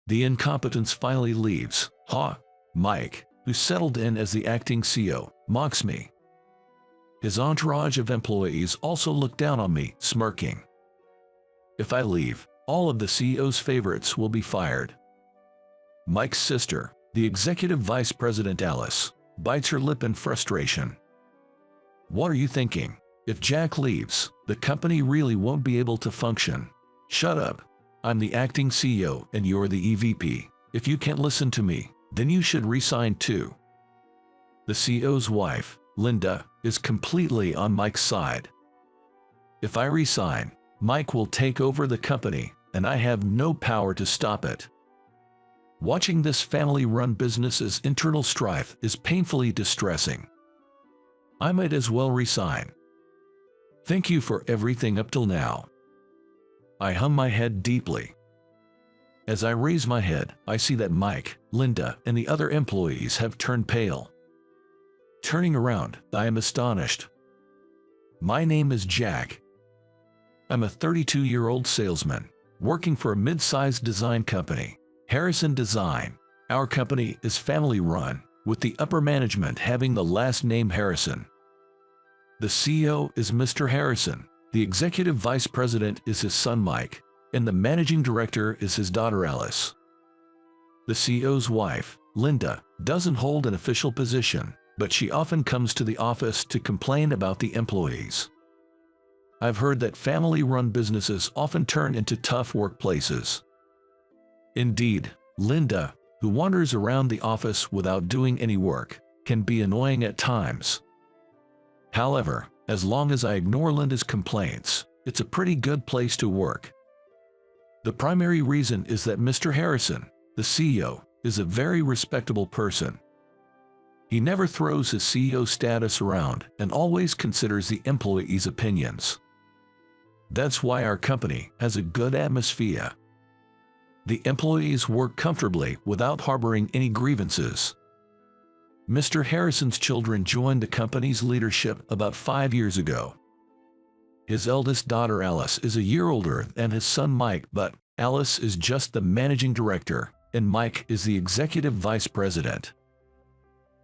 The incompetence finally leaves. Ha! Mike, who settled in as the acting CEO, mocks me. His entourage of employees also look down on me, smirking. If I leave, all of the CEO's favorites will be fired. Mike's sister, the executive vice president Alice, bites her lip in frustration. What are you thinking? If Jack leaves, the company really won't be able to function. Shut up. I'm the acting CEO and you're the EVP. If you can't listen to me, then you should resign too. The CEO's wife, Linda, is completely on Mike's side. If I resign, Mike will take over the company, and I have no power to stop it. Watching this family-run business's internal strife is painfully distressing. I might as well resign. Thank you for everything up till now. I hum my head deeply. As I raise my head, I see that Mike, Linda, and the other employees have turned pale. Turning around, I am astonished. My name is Jack. I'm a 32-year-old salesman, working for a mid-sized design company, Harrison Design. Our company is family-run, with the upper management having the last name Harrison. The CEO is Mr. Harrison, the executive vice president is his son Mike, and the managing director is his daughter Alice. The CEO's wife, Linda, doesn't hold an official position, but she often comes to the office to complain about the employees. I've heard that family-run businesses often turn into tough workplaces. Indeed, Linda, who wanders around the office without doing any work, can be annoying at times. However, as long as I ignore Linda's complaints, it's a pretty good place to work. The primary reason is that Mr. Harrison, the CEO, is a very respectable person. He never throws his CEO status around and always considers the employees' opinions. That's why our company has a good atmosphere. The employees work comfortably without harboring any grievances. Mr. Harrison's children joined the company's leadership about 5 years ago. His eldest daughter Alice is a year older than his son Mike, but Alice is just the managing director, and Mike is the executive vice president.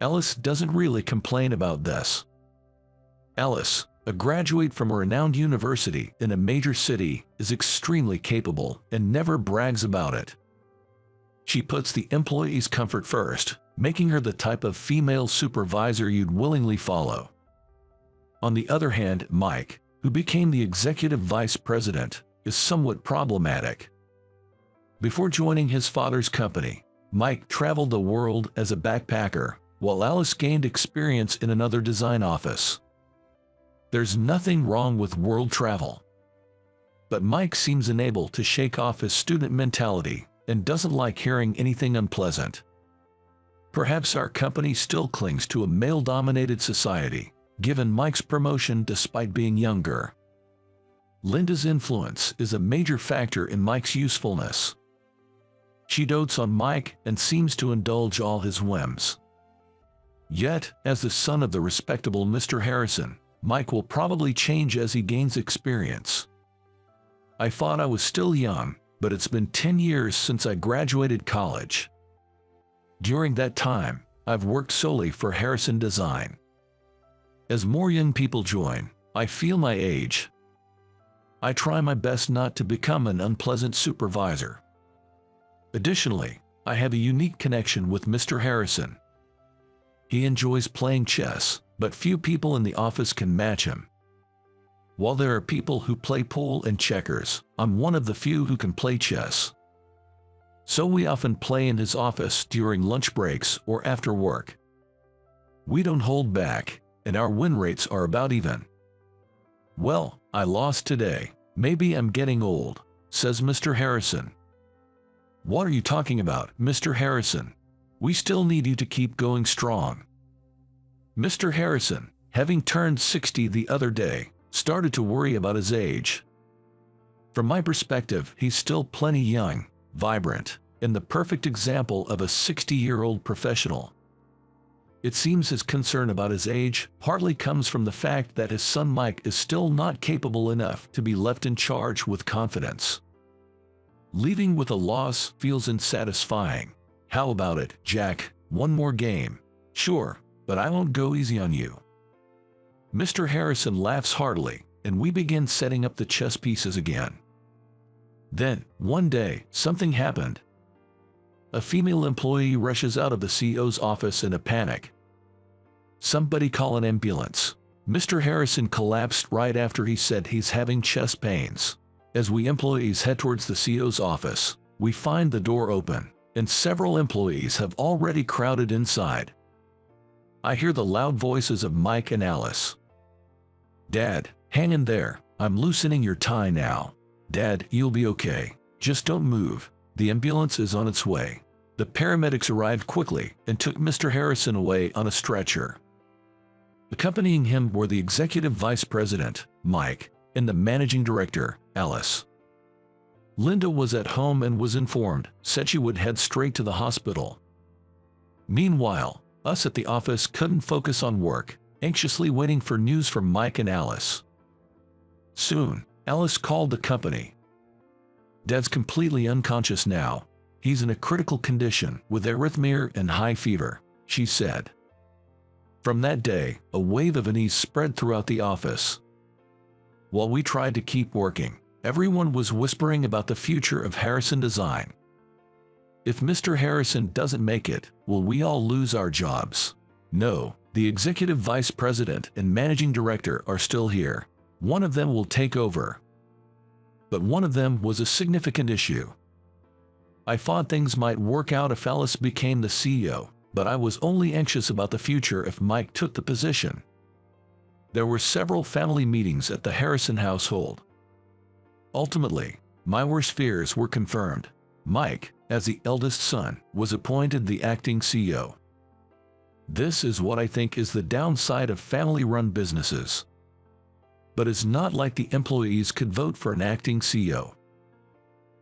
Alice doesn't really complain about this. Alice, a graduate from a renowned university in a major city, is extremely capable and never brags about it. She puts the employees' comfort first, making her the type of female supervisor you'd willingly follow. On the other hand, Mike, who became the executive vice president, is somewhat problematic. Before joining his father's company, Mike traveled the world as a backpacker, while Alice gained experience in another design office. There's nothing wrong with world travel. But Mike seems unable to shake off his student mentality and doesn't like hearing anything unpleasant. Perhaps our company still clings to a male-dominated society, given Mike's promotion despite being younger. Linda's influence is a major factor in Mike's usefulness. She dotes on Mike and seems to indulge all his whims. Yet, as the son of the respectable Mr. Harrison, Mike will probably change as he gains experience. I thought I was still young, but it's been 10 years since I graduated college. During that time, I've worked solely for Harrison Design. As more young people join, I feel my age. I try my best not to become an unpleasant supervisor. Additionally, I have a unique connection with Mr. Harrison. He enjoys playing chess, but few people in the office can match him. While there are people who play pool and checkers, I'm one of the few who can play chess. So we often play in his office during lunch breaks or after work. We don't hold back, and our win rates are about even. Well, I lost today. Maybe I'm getting old, says Mr. Harrison. What are you talking about, Mr. Harrison? We still need you to keep going strong. Mr. Harrison, having turned 60 the other day, started to worry about his age. From my perspective, he's still plenty young, vibrant, and the perfect example of a 60-year-old professional. It seems his concern about his age partly comes from the fact that his son Mike is still not capable enough to be left in charge with confidence. Leaving with a loss feels unsatisfying. How about it, Jack? One more game. Sure, but I won't go easy on you. Mr. Harrison laughs heartily, and we begin setting up the chess pieces again. Then, one day, something happened. A female employee rushes out of the CEO's office in a panic. "Somebody call an ambulance." Mr. Harrison collapsed right after he said he's having chest pains. As we employees head towards the CEO's office, we find the door open, and several employees have already crowded inside. I hear the loud voices of Mike and Alice. "Dad, hang in there. I'm loosening your tie now. Dad, you'll be okay. Just don't move. The ambulance is on its way." The paramedics arrived quickly and took Mr. Harrison away on a stretcher. Accompanying him were the executive vice president, Mike, and the managing director, Alice. Linda was at home and was informed, said she would head straight to the hospital. Meanwhile, us at the office couldn't focus on work, anxiously waiting for news from Mike and Alice. Soon, Alice called the company. "Dad's completely unconscious now. He's in a critical condition with arrhythmia and high fever," she said. From that day, a wave of unease spread throughout the office. While we tried to keep working, everyone was whispering about the future of Harrison Design. If Mr. Harrison doesn't make it, will we all lose our jobs? No, the executive vice president and managing director are still here. One of them will take over. But one of them was a significant issue. I thought things might work out if Alice became the CEO, but I was only anxious about the future if Mike took the position. There were several family meetings at the Harrison household. Ultimately, my worst fears were confirmed. Mike, as the eldest son, was appointed the acting CEO. This is what I think is the downside of family-run businesses. But it's not like the employees could vote for an acting CEO.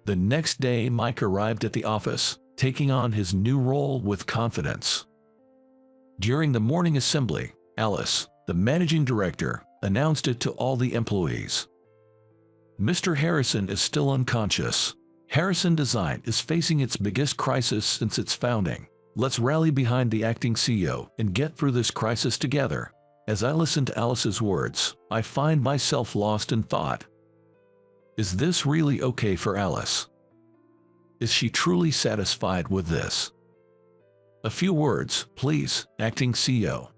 The next day, Mike arrived at the office, taking on his new role with confidence. During the morning assembly, Alice, the managing director, announced it to all the employees. "Mr. Harrison is still unconscious. Harrison Design is facing its biggest crisis since its founding. Let's rally behind the acting CEO and get through this crisis together." As I listened to Alice's words, I find myself lost in thought. Is this really okay for Alice? Is she truly satisfied with this? "A few words, please, acting CEO."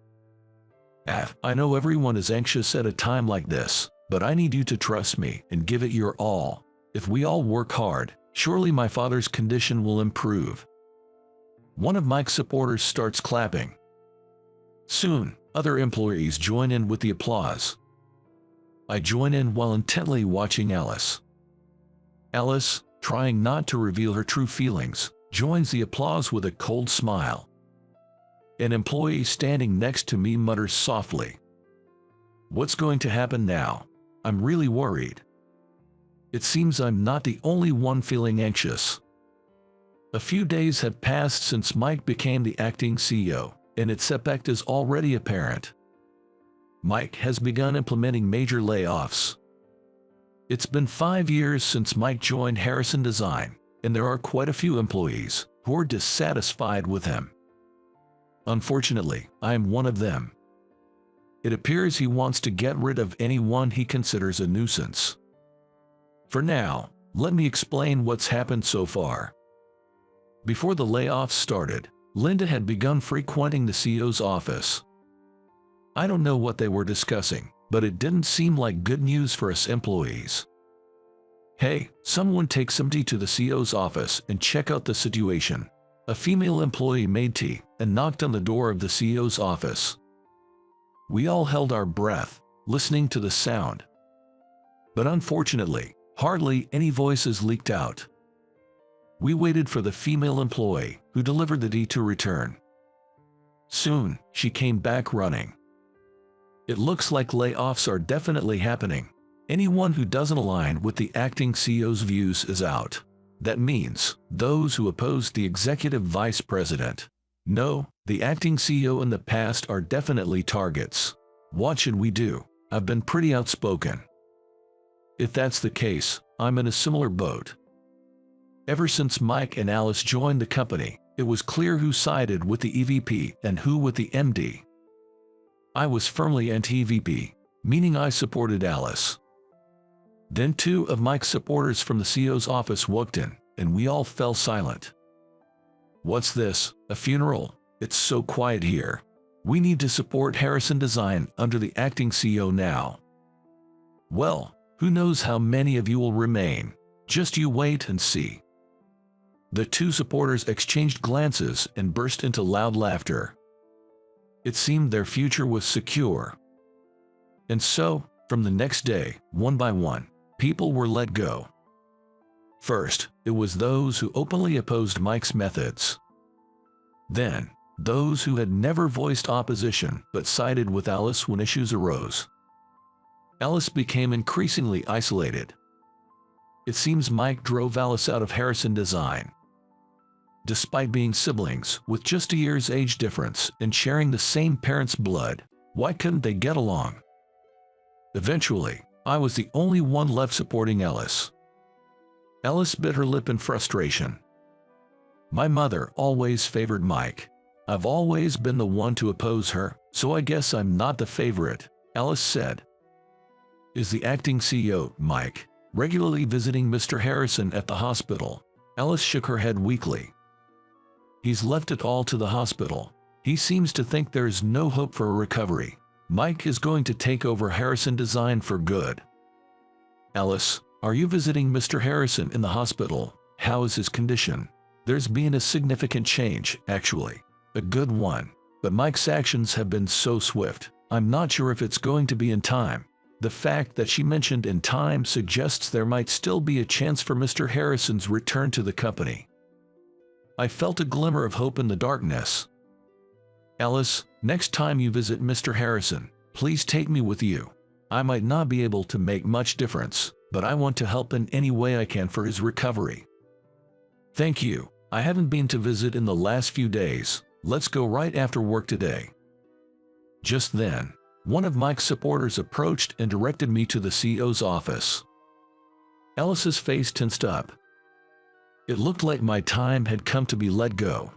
I know everyone is anxious at a time like this, but I need you to trust me and give it your all. If we all work hard, surely my father's condition will improve." One of Mike's supporters starts clapping. Soon, other employees join in with the applause. I join in while intently watching Alice. Alice, trying not to reveal her true feelings, joins the applause with a cold smile. An employee standing next to me mutters softly, "What's going to happen now? I'm really worried." It seems I'm not the only one feeling anxious. A few days have passed since Mike became the acting CEO, and its effect is already apparent. Mike has begun implementing major layoffs. It's been 5 years since Mike joined Harrison Design, and there are quite a few employees who are dissatisfied with him. Unfortunately, I am one of them. It appears he wants to get rid of anyone he considers a nuisance. For now, let me explain what's happened so far. Before the layoffs started, Linda had begun frequenting the CEO's office. I don't know what they were discussing, but it didn't seem like good news for us employees. "Hey, someone take somebody to the CEO's office and check out the situation." A female employee made tea and knocked on the door of the CEO's office. We all held our breath, listening to the sound. But unfortunately, hardly any voices leaked out. We waited for the female employee who delivered the tea to return. Soon, she came back running. "It looks like layoffs are definitely happening. Anyone who doesn't align with the acting CEO's views is out. That means those who oppose the executive vice president. No, the acting CEO in the past are definitely targets. What should we do? I've been pretty outspoken." If that's the case, I'm in a similar boat. Ever since Mike and Alice joined the company, it was clear who sided with the EVP and who with the MD. I was firmly anti-EVP, meaning I supported Alice. Then two of Mike's supporters from the CEO's office walked in, and we all fell silent. "What's this, a funeral? It's so quiet here. We need to support Harrison Design under the acting CEO now." "Well, who knows how many of you will remain. Just you wait and see." The two supporters exchanged glances and burst into loud laughter. It seemed their future was secure. And so, from the next day, one by one, people were let go. First, it was those who openly opposed Mike's methods. Then, those who had never voiced opposition but sided with Alice when issues arose. Alice became increasingly isolated. It seems Mike drove Alice out of Harrison Design. Despite being siblings with just a year's age difference and sharing the same parents' blood, why couldn't they get along? Eventually, I was the only one left supporting Alice. Alice bit her lip in frustration. "My mother always favored Mike. I've always been the one to oppose her, so I guess I'm not the favorite," Alice said. "Is the acting CEO, Mike, regularly visiting Mr. Harrison at the hospital?" Alice shook her head weakly. "He's left it all to the hospital. He seems to think there is no hope for a recovery. Mike is going to take over Harrison Design for good." "Alice, are you visiting Mr. Harrison in the hospital? How is his condition?" "There's been a significant change, actually. A good one. But Mike's actions have been so swift, I'm not sure if it's going to be in time." The fact that she mentioned in time suggests there might still be a chance for Mr. Harrison's return to the company. I felt a glimmer of hope in the darkness. "Alice, next time you visit Mr. Harrison, please take me with you. I might not be able to make much difference, but I want to help in any way I can for his recovery." "Thank you. I haven't been to visit in the last few days. Let's go right after work today." Just then, one of Mike's supporters approached and directed me to the CEO's office. Alice's face tensed up. It looked like my time had come to be let go.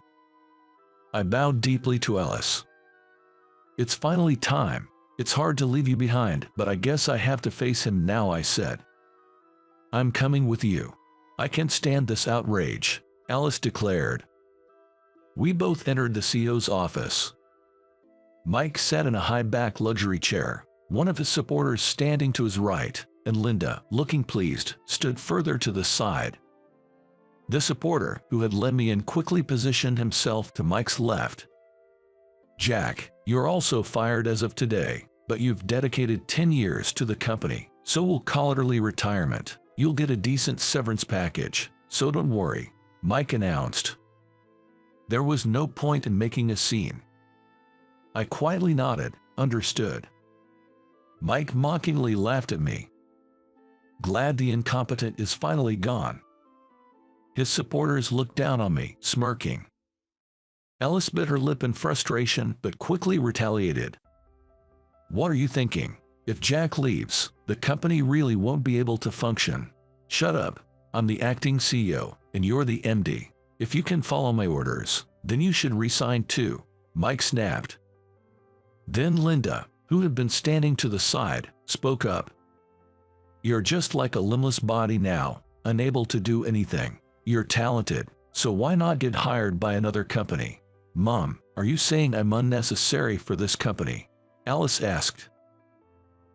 I bowed deeply to Alice. "It's finally time. It's hard to leave you behind, but I guess I have to face him now," I said. "I'm coming with you. I can't stand this outrage," Alice declared. We both entered the CEO's office. Mike sat in a high-back luxury chair, one of his supporters standing to his right, and Linda, looking pleased, stood further to the side. The supporter, who had led me in, quickly positioned himself to Mike's left. "Jack, you're also fired as of today, but you've dedicated 10 years to the company, so we'll call it early retirement. You'll get a decent severance package, so don't worry," Mike announced. There was no point in making a scene. I quietly nodded, understood. Mike mockingly laughed at me. "Glad the incompetent is finally gone." His supporters looked down on me, smirking. Alice bit her lip in frustration but quickly retaliated. "What are you thinking? If Jack leaves, the company really won't be able to function." "Shut up. I'm the acting CEO, and you're the MD. If you can follow my orders, then you should resign too," Mike snapped. Then Linda, who had been standing to the side, spoke up. "You're just like a limbless body now, unable to do anything. You're talented, so why not get hired by another company?" "Mom, are you saying I'm unnecessary for this company?" Alice asked.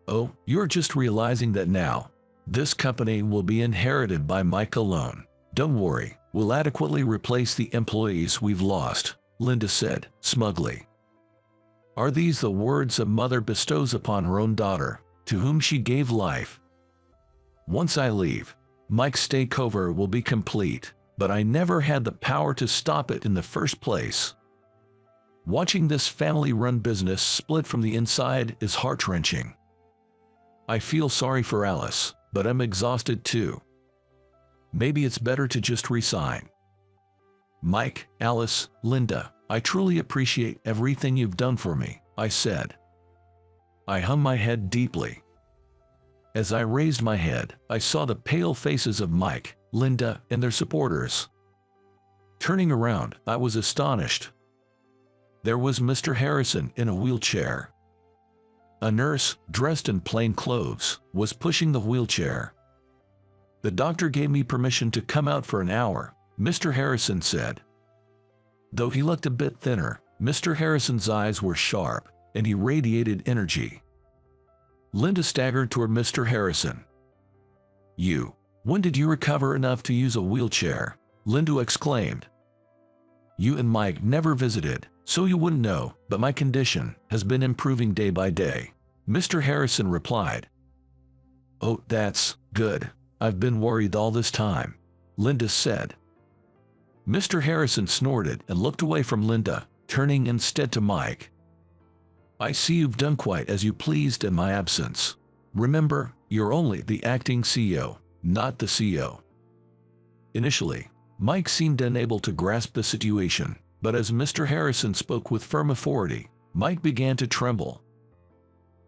"Oh, you're just realizing that now. This company will be inherited by Mike alone. Don't worry, we'll adequately replace the employees we've lost," Linda said, smugly. Are these the words a mother bestows upon her own daughter, to whom she gave life? Once I leave, Mike's takeover will be complete, but I never had the power to stop it in the first place. Watching this family-run business split from the inside is heart-wrenching. I feel sorry for Alice, but I'm exhausted too. Maybe it's better to just resign. "Mike, Alice, Linda, I truly appreciate everything you've done for me," I said. I hung my head deeply. As I raised my head, I saw the pale faces of Mike, Linda, and their supporters. Turning around, I was astonished. There was Mr. Harrison in a wheelchair. A nurse, dressed in plain clothes, was pushing the wheelchair. "The doctor gave me permission to come out for an hour," Mr. Harrison said. Though he looked a bit thinner, Mr. Harrison's eyes were sharp, and he radiated energy. Linda staggered toward Mr. Harrison. When did you recover enough to use a wheelchair?" Linda exclaimed. "You and Mike never visited, so you wouldn't know, but my condition has been improving day by day," Mr. Harrison replied. "Oh, that's good. I've been worried all this time," Linda said. Mr. Harrison snorted and looked away from Linda, turning instead to Mike. "I see you've done quite as you pleased in my absence. Remember, you're only the acting CEO, not the CEO." Initially, Mike seemed unable to grasp the situation, but as Mr. Harrison spoke with firm authority, Mike began to tremble.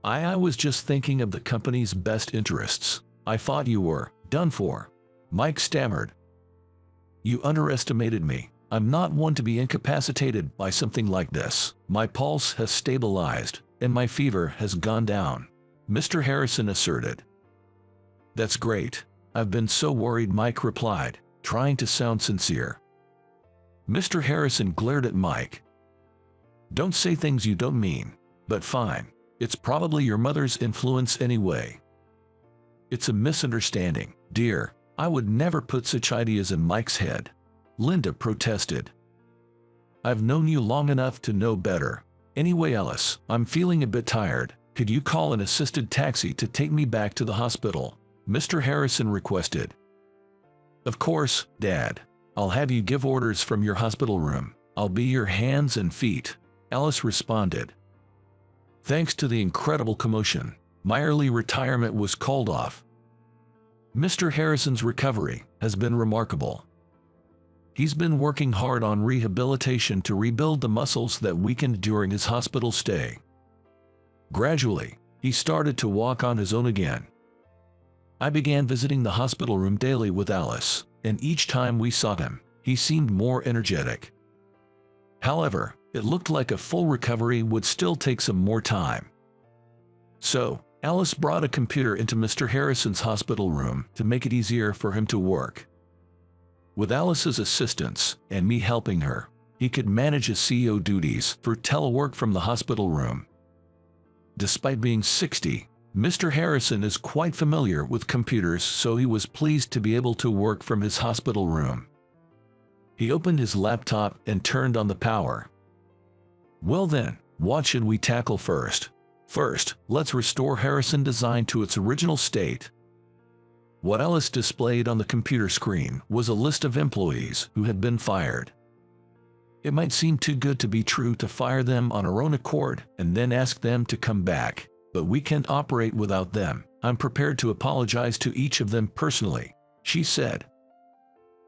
I was just thinking of the company's best interests. I thought you were done for," Mike stammered. "You underestimated me. I'm not one to be incapacitated by something like this. My pulse has stabilized, and my fever has gone down," Mr. Harrison asserted. "That's great. I've been so worried," Mike replied, trying to sound sincere. Mr. Harrison glared at Mike. "Don't say things you don't mean, but fine. It's probably your mother's influence anyway." "It's a misunderstanding, dear. I would never put such ideas in Mike's head," Linda protested. "I've known you long enough to know better. Anyway, Alice, I'm feeling a bit tired. Could you call an assisted taxi to take me back to the hospital?" Mr. Harrison requested. "Of course, Dad. I'll have you give orders from your hospital room. I'll be your hands and feet," Alice responded. Thanks to the incredible commotion, my early retirement was called off. Mr. Harrison's recovery has been remarkable. He's been working hard on rehabilitation to rebuild the muscles that weakened during his hospital stay. Gradually, he started to walk on his own again. I began visiting the hospital room daily with Alice, and each time we saw him, he seemed more energetic. However, it looked like a full recovery would still take some more time. So, Alice brought a computer into Mr. Harrison's hospital room to make it easier for him to work. With Alice's assistance and me helping her, he could manage his CEO duties for telework from the hospital room. Despite being 60, Mr. Harrison is quite familiar with computers, so he was pleased to be able to work from his hospital room. He opened his laptop and turned on the power. "Well then, what should we tackle first? First, let's restore Harrison Design to its original state." What Alice displayed on the computer screen was a list of employees who had been fired. It might seem too good to be true to fire them on our own accord and then ask them to come back, but we can't operate without them. I'm prepared to apologize to each of them personally, she said.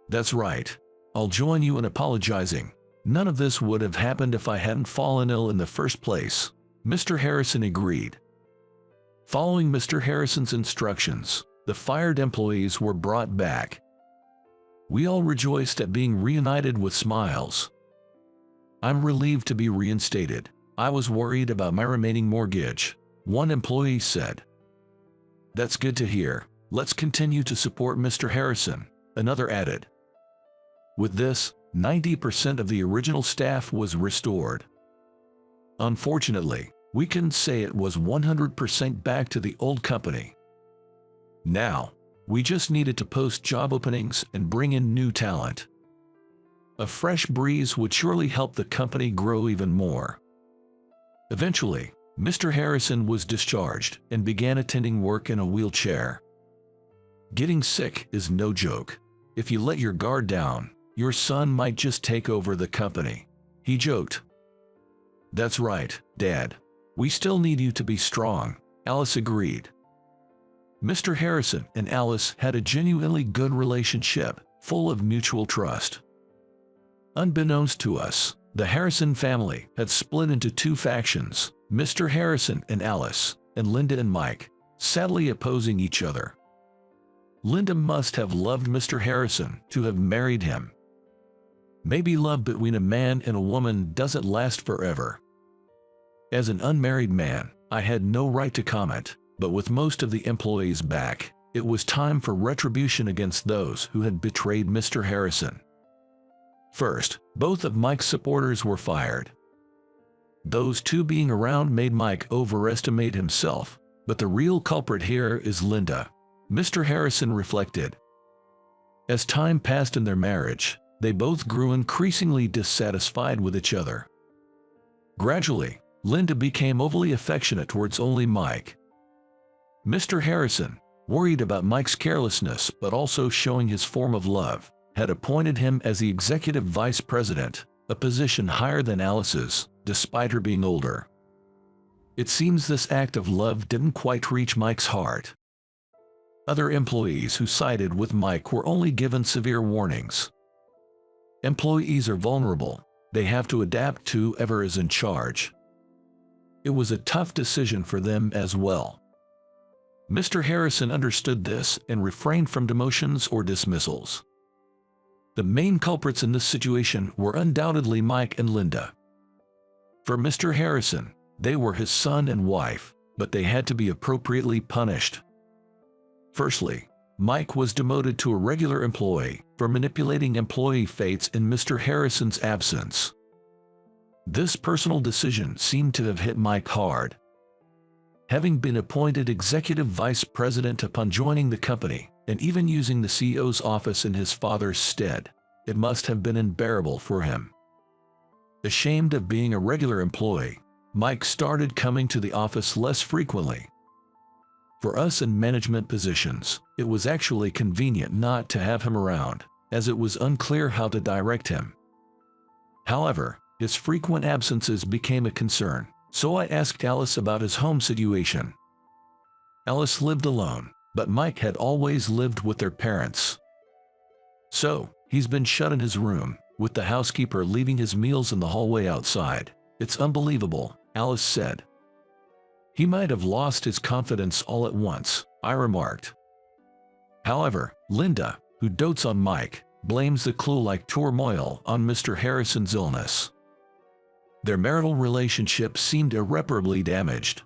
"That's right. I'll join you in apologizing. None of this would have happened if I hadn't fallen ill in the first place," Mr. Harrison agreed. Following Mr. Harrison's instructions, the fired employees were brought back. We all rejoiced at being reunited with smiles. "I'm relieved to be reinstated. I was worried about my remaining mortgage," one employee said. "That's good to hear. Let's continue to support Mr. Harrison," another added. With this, 90% of the original staff was restored. Unfortunately, we couldn't say it was 100% back to the old company. Now, we just needed to post job openings and bring in new talent. A fresh breeze would surely help the company grow even more. Eventually, Mr. Harrison was discharged and began attending work in a wheelchair. Getting sick is no joke. If you let your guard down, your son might just take over the company, he joked. "That's right, Dad. We still need you to be strong," Alice agreed. Mr. Harrison and Alice had a genuinely good relationship, full of mutual trust. Unbeknownst to us, the Harrison family had split into two factions, Mr. Harrison and Alice, and Linda and Mike, sadly opposing each other. Linda must have loved Mr. Harrison to have married him. Maybe love between a man and a woman doesn't last forever. As an unmarried man, I had no right to comment, but with most of the employees back, it was time for retribution against those who had betrayed Mr. Harrison. First, both of Mike's supporters were fired. Those two being around made Mike overestimate himself, but the real culprit here is Linda. Mr. Harrison reflected. As time passed in their marriage, they both grew increasingly dissatisfied with each other. Gradually, Linda became overly affectionate towards only Mike. Mr. Harrison, worried about Mike's carelessness but also showing his form of love, had appointed him as the executive vice president, a position higher than Alice's, despite her being older. It seems this act of love didn't quite reach Mike's heart. Other employees who sided with Mike were only given severe warnings. Employees are vulnerable. They have to adapt to whoever is in charge. It was a tough decision for them as well. Mr. Harrison understood this and refrained from demotions or dismissals. The main culprits in this situation were undoubtedly Mike and Linda. For Mr. Harrison, they were his son and wife, but they had to be appropriately punished. Firstly, Mike was demoted to a regular employee for manipulating employee fates in Mr. Harrison's absence. This personal decision seemed to have hit Mike hard. Having been appointed executive vice president upon joining the company, and even using the CEO's office in his father's stead, it must have been unbearable for him. Ashamed of being a regular employee, Mike started coming to the office less frequently. For us in management positions, it was actually convenient not to have him around, as it was unclear how to direct him. However, his frequent absences became a concern, so I asked Alice about his home situation. Alice lived alone, but Mike had always lived with their parents. So, he's been shut in his room, with the housekeeper leaving his meals in the hallway outside. It's unbelievable, Alice said. He might have lost his confidence all at once, I remarked. However, Linda, who dotes on Mike, blames the clue-like turmoil on Mr. Harrison's illness. Their marital relationship seemed irreparably damaged.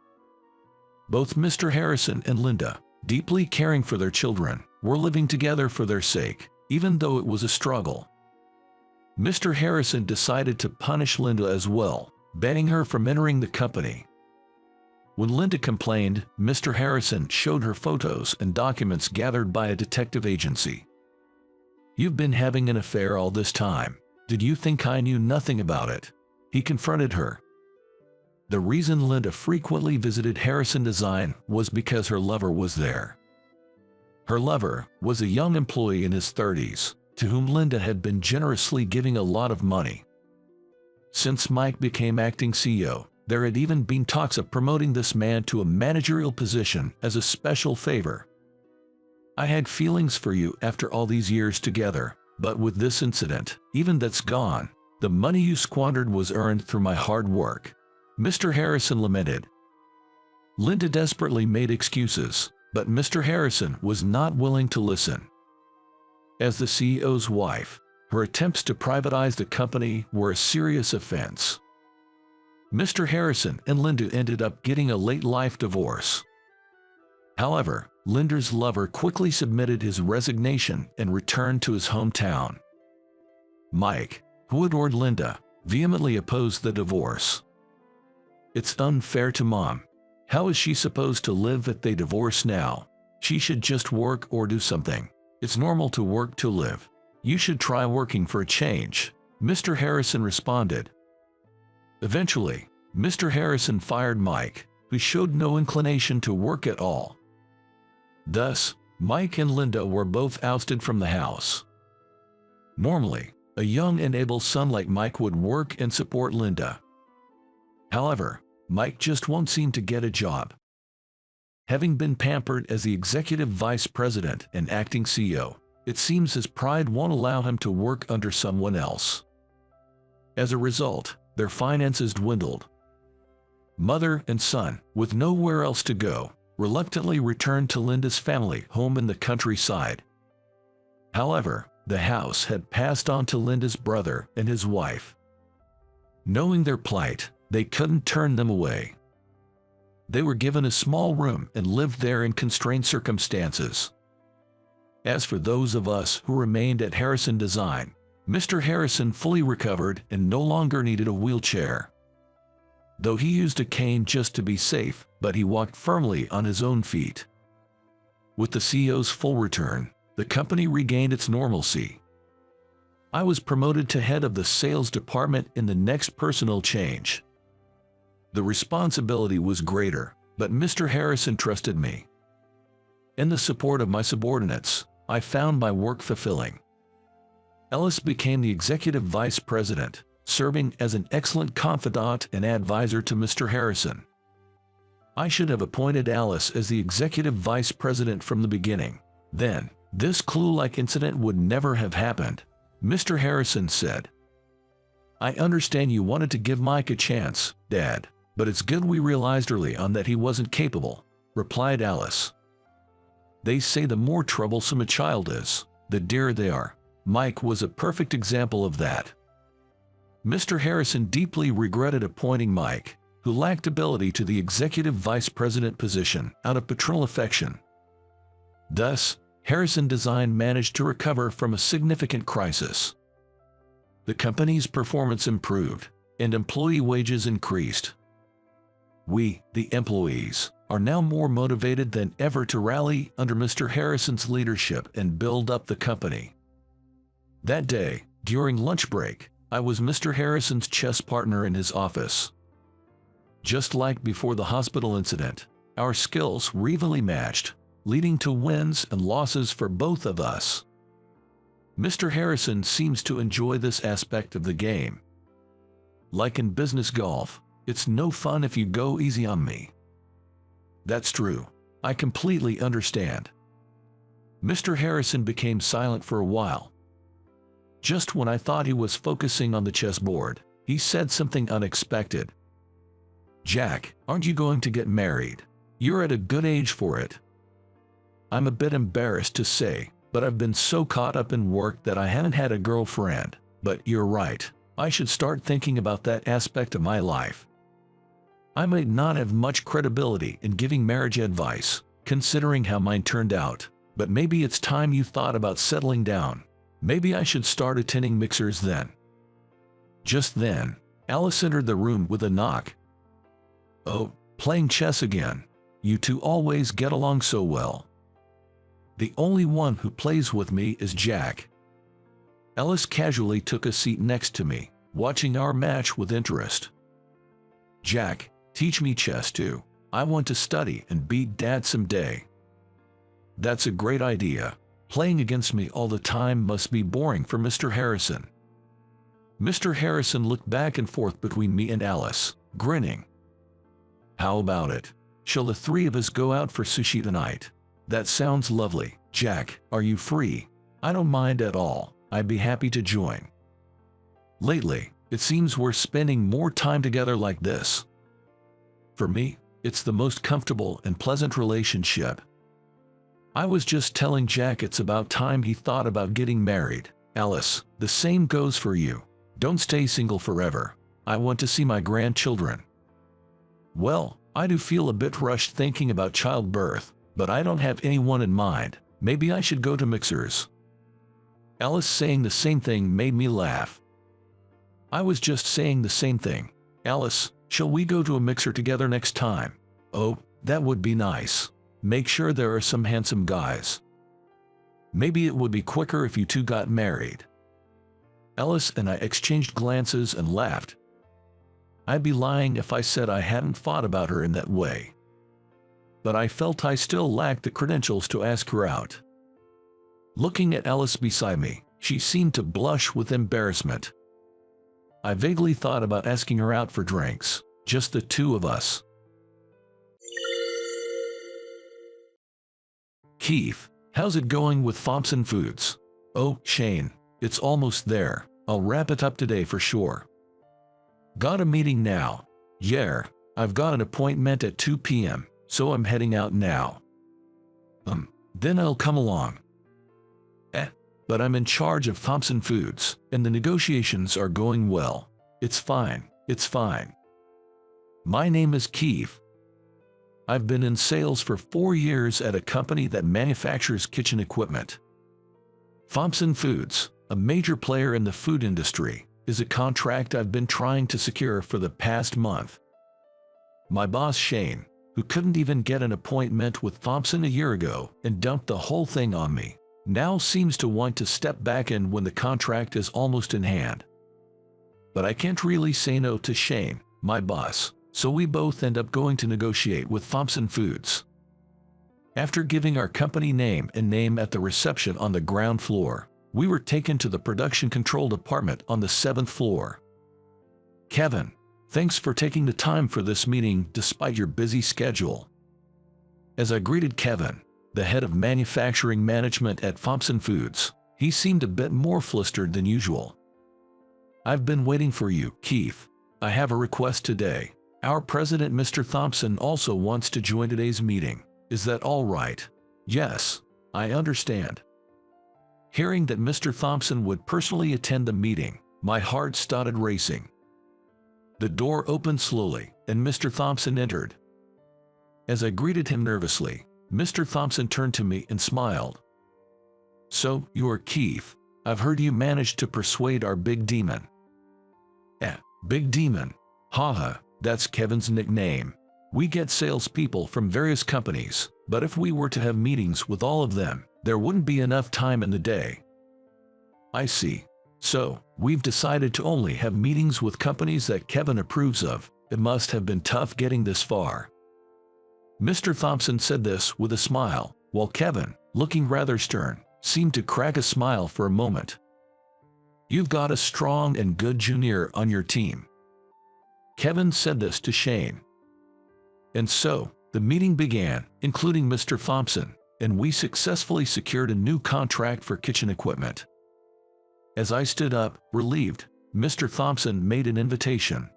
Both Mr. Harrison and Linda, deeply caring for their children, were living together for their sake, even though it was a struggle. Mr. Harrison decided to punish Linda as well, banning her from entering the company. When Linda complained, Mr. Harrison showed her photos and documents gathered by a detective agency. "You've been having an affair all this time. Did you think I knew nothing about it?" he confronted her. The reason Linda frequently visited Harrison Design was because her lover was there. Her lover was a young employee in his 30s, to whom Linda had been generously giving a lot of money. Since Mike became acting CEO, there had even been talks of promoting this man to a managerial position as a special favor. "I had feelings for you after all these years together, but with this incident, even that's gone. The money you squandered was earned through my hard work," Mr. Harrison lamented. Linda desperately made excuses, but Mr. Harrison was not willing to listen. As the CEO's wife, her attempts to privatize the company were a serious offense. Mr. Harrison and Linda ended up getting a late-life divorce. However, Linda's lover quickly submitted his resignation and returned to his hometown. Mike, who adored Linda, vehemently opposed the divorce. "It's unfair to Mom. How is she supposed to live if they divorce now? She should just work or do something. It's normal to work to live. You should try working for a change," Mr. Harrison responded. Eventually, Mr. Harrison fired Mike, who showed no inclination to work at all. Thus, Mike and Linda were both ousted from the house. Normally, a young and able son like Mike would work and support Linda. However, Mike just won't seem to get a job. Having been pampered as the executive vice president and acting CEO, it seems his pride won't allow him to work under someone else. As a result, their finances dwindled. Mother and son, with nowhere else to go, reluctantly returned to Linda's family home in the countryside. However, the house had passed on to Linda's brother and his wife. Knowing their plight, they couldn't turn them away. They were given a small room and lived there in constrained circumstances. As for those of us who remained at Harrison Design, Mr. Harrison fully recovered and no longer needed a wheelchair. Though he used a cane just to be safe, but he walked firmly on his own feet. With the CEO's full return, the company regained its normalcy. I was promoted to head of the sales department in the next personal change. The responsibility was greater, but Mr. Harrison trusted me. In the support of my subordinates, I found my work fulfilling. Ellis became the executive vice president, serving as an excellent confidant and advisor to Mr. Harrison. I should have appointed Alice as the executive vice president from the beginning. Then, this clue-like incident would never have happened. Mr. Harrison said, "I understand you wanted to give Mike a chance, Dad, but it's good we realized early on that he wasn't capable," replied Alice. "They say the more troublesome a child is, the dearer they are. Mike was a perfect example of that." Mr. Harrison deeply regretted appointing Mike, who lacked ability, to the executive vice president position out of paternal affection. Thus, Harrison Design managed to recover from a significant crisis. The company's performance improved, and employee wages increased. We, the employees, are now more motivated than ever to rally under Mr. Harrison's leadership and build up the company. That day, during lunch break, I was Mr. Harrison's chess partner in his office. Just like before the hospital incident, our skills were evenly matched, leading to wins and losses for both of us. Mr. Harrison seems to enjoy this aspect of the game. Like in business golf, it's no fun if you go easy on me. That's true. I completely understand. Mr. Harrison became silent for a while. Just when I thought he was focusing on the chessboard, he said something unexpected. "Jack, aren't you going to get married? You're at a good age for it." I'm a bit embarrassed to say, but I've been so caught up in work that I haven't had a girlfriend. But you're right, I should start thinking about that aspect of my life. I might not have much credibility in giving marriage advice, considering how mine turned out, but maybe it's time you thought about settling down. Maybe I should start attending mixers then. Just then, Alice entered the room with a knock. "Oh, playing chess again. You two always get along so well." "The only one who plays with me is Jack." Alice casually took a seat next to me, watching our match with interest. "Jack, teach me chess too. I want to study and beat Dad someday." "That's a great idea. Playing against me all the time must be boring for Mr. Harrison." Mr. Harrison looked back and forth between me and Alice, grinning. "How about it? Shall the three of us go out for sushi tonight?" "That sounds lovely. Jack, are you free?" "I don't mind at all. I'd be happy to join." Lately, it seems we're spending more time together like this. For me, it's the most comfortable and pleasant relationship. I was just telling Jack it's about time he thought about getting married. Alice, the same goes for you. Don't stay single forever. I want to see my grandchildren. Well, I do feel a bit rushed thinking about childbirth, but I don't have anyone in mind. Maybe I should go to mixers. Alice saying the same thing made me laugh. I was just saying the same thing. "Alice, shall we go to a mixer together next time?" "Oh, that would be nice. Make sure there are some handsome guys. Maybe it would be quicker if you two got married." Alice and I exchanged glances and laughed. I'd be lying if I said I hadn't thought about her in that way. But I felt I still lacked the credentials to ask her out. Looking at Alice beside me, she seemed to blush with embarrassment. I vaguely thought about asking her out for drinks, just the two of us. "Keith, how's it going with Thompson Foods?" "Oh, Shane, it's almost there. I'll wrap it up today for sure." "Got a meeting now?" "Yeah, I've got an appointment at 2 p.m. so I'm heading out now. Then I'll come along. But I'm in charge of Thompson Foods, and the negotiations are going well. It's fine, it's fine. My name is Keith. I've been in sales for 4 years at a company that manufactures kitchen equipment. Thompson Foods, a major player in the food industry, is a contract I've been trying to secure for the past month. My boss Shane, who couldn't even get an appointment with Thompson a year ago and dumped the whole thing on me, now seems to want to step back in when the contract is almost in hand. But I can't really say no to Shane, my boss, so we both end up going to negotiate with Thompson Foods. After giving our company name and name at the reception on the ground floor, we were taken to the production control department on the 7th floor. Kevin, thanks for taking the time for this meeting despite your busy schedule. As I greeted Kevin, the head of manufacturing management at Thompson Foods, he seemed a bit more flustered than usual. I've been waiting for you, Keith. I have a request today. Our president, Mr. Thompson, also wants to join today's meeting. Is that all right? Yes, I understand. Hearing that Mr. Thompson would personally attend the meeting, my heart started racing. The door opened slowly, and Mr. Thompson entered. As I greeted him nervously, Mr. Thompson turned to me and smiled. So, you're Keith. I've heard you managed to persuade our big demon. Big demon. Haha, that's Kevin's nickname. We get salespeople from various companies, but if we were to have meetings with all of them, there wouldn't be enough time in the day. I see. So, we've decided to only have meetings with companies that Kevin approves of. It must have been tough getting this far. Mr. Thompson said this with a smile, while Kevin, looking rather stern, seemed to crack a smile for a moment. You've got a strong and good junior on your team. Kevin said this to Shane. And so, the meeting began, including Mr. Thompson, and we successfully secured a new contract for kitchen equipment. As I stood up, relieved, Mr. Thompson made an invitation.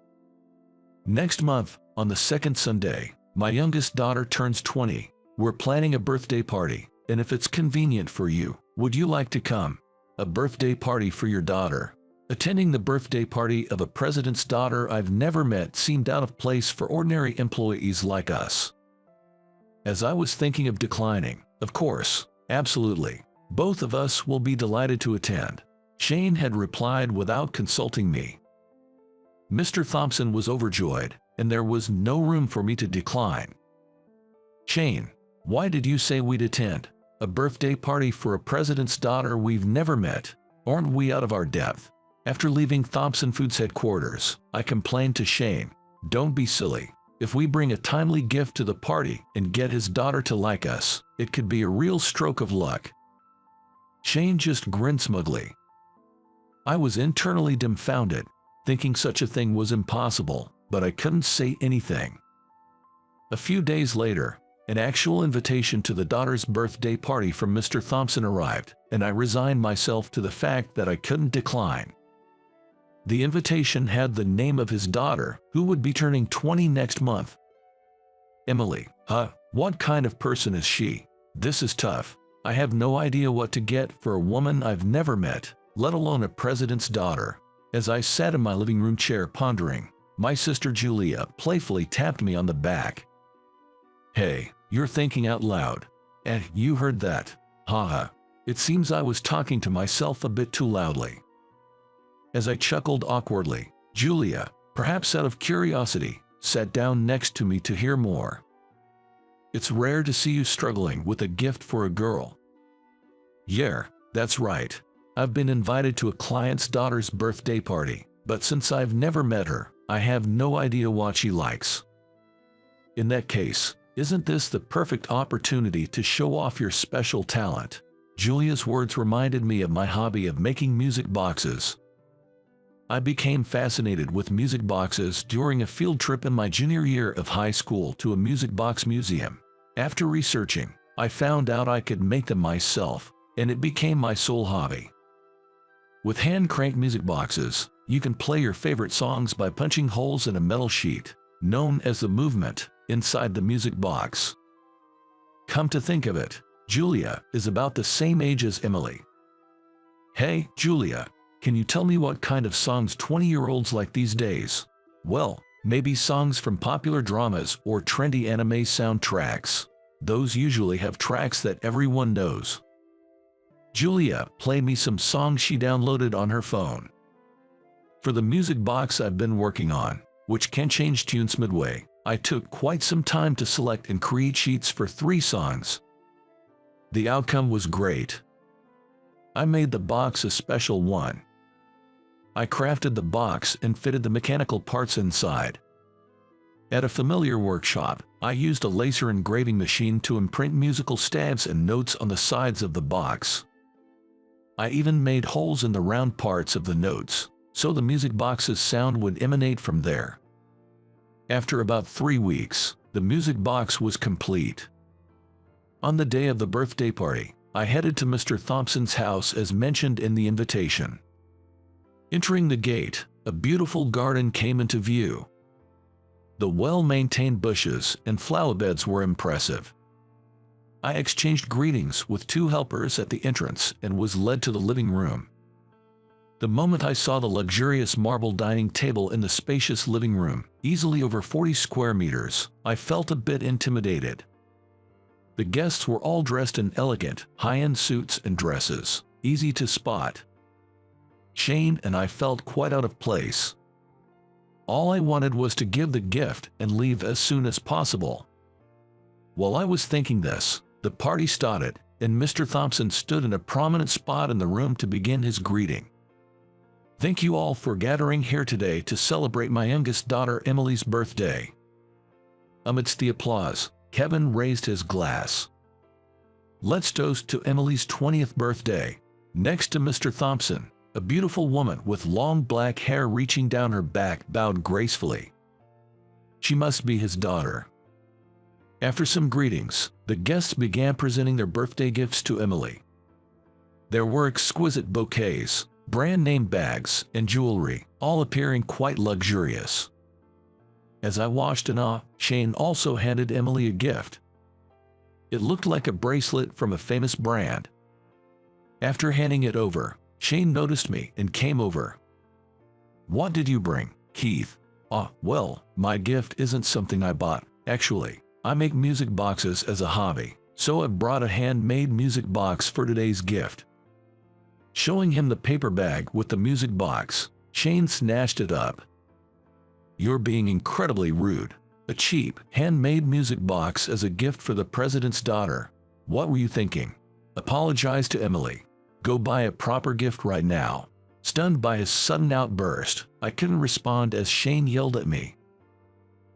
Next month, on the second Sunday, my youngest daughter turns 20. We're planning a birthday party, and if it's convenient for you, would you like to come? A birthday party for your daughter. Attending the birthday party of a president's daughter I've never met seemed out of place for ordinary employees like us. As I was thinking of declining, of course, absolutely, both of us will be delighted to attend, Shane had replied without consulting me. Mr. Thompson was overjoyed, and there was no room for me to decline. Shane, why did you say we'd attend? A birthday party for a president's daughter we've never met? Aren't we out of our depth? After leaving Thompson Foods headquarters, I complained to Shane, don't be silly. If we bring a timely gift to the party and get his daughter to like us, it could be a real stroke of luck. Shane just grinned smugly. I was internally dumbfounded, thinking such a thing was impossible, but I couldn't say anything. A few days later, an actual invitation to the daughter's birthday party from Mr. Thompson arrived, and I resigned myself to the fact that I couldn't decline. The invitation had the name of his daughter, who would be turning 20 next month. Emily. What kind of person is she? This is tough. I have no idea what to get for a woman I've never met, let alone a president's daughter. As I sat in my living room chair pondering, my sister Julia playfully tapped me on the back. Hey, you're thinking out loud. You heard that. Haha. It seems I was talking to myself a bit too loudly. As I chuckled awkwardly, Julia, perhaps out of curiosity, sat down next to me to hear more. It's rare to see you struggling with a gift for a girl. Yeah, that's right. I've been invited to a client's daughter's birthday party, but since I've never met her, I have no idea what she likes. In that case, isn't this the perfect opportunity to show off your special talent? Julia's words reminded me of my hobby of making music boxes. I became fascinated with music boxes during a field trip in my junior year of high school to a music box museum. After researching, I found out I could make them myself, and it became my sole hobby. With hand-cranked music boxes, you can play your favorite songs by punching holes in a metal sheet, known as the movement, inside the music box. Come to think of it, Julia is about the same age as Emily. Hey, Julia, can you tell me what kind of songs 20-year-olds like these days? Well, maybe songs from popular dramas or trendy anime soundtracks. Those usually have tracks that everyone knows. Julia, play me some songs she downloaded on her phone. For the music box I've been working on, which can change tunes midway, I took quite some time to select and create sheets for 3 songs. The outcome was great. I made the box a special one. I crafted the box and fitted the mechanical parts inside. At a familiar workshop, I used a laser engraving machine to imprint musical stabs and notes on the sides of the box. I even made holes in the round parts of the notes, so the music box's sound would emanate from there. After about 3 weeks, the music box was complete. On the day of the birthday party, I headed to Mr. Thompson's house as mentioned in the invitation. Entering the gate, a beautiful garden came into view. The well-maintained bushes and flower beds were impressive. I exchanged greetings with 2 helpers at the entrance and was led to the living room. The moment I saw the luxurious marble dining table in the spacious living room, easily over 40 square meters, I felt a bit intimidated. The guests were all dressed in elegant, high-end suits and dresses, easy to spot. Shane and I felt quite out of place. All I wanted was to give the gift and leave as soon as possible. While I was thinking this, the party started, and Mr. Thompson stood in a prominent spot in the room to begin his greeting. Thank you all for gathering here today to celebrate my youngest daughter Emily's birthday. Amidst the applause, Kevin raised his glass. Let's toast to Emily's 20th birthday. Next to Mr. Thompson, a beautiful woman with long black hair reaching down her back bowed gracefully. She must be his daughter. After some greetings, the guests began presenting their birthday gifts to Emily. There were exquisite bouquets, brand-name bags, and jewelry, all appearing quite luxurious. As I watched in awe, Shane also handed Emily a gift. It looked like a bracelet from a famous brand. After handing it over, Shane noticed me and came over. What did you bring, Keith? Well, my gift isn't something I bought, actually. I make music boxes as a hobby, so I brought a handmade music box for today's gift. Showing him the paper bag with the music box, Shane snatched it up. You're being incredibly rude. A cheap, handmade music box as a gift for the president's daughter. What were you thinking? Apologize to Emily. Go buy a proper gift right now. Stunned by his sudden outburst, I couldn't respond as Shane yelled at me.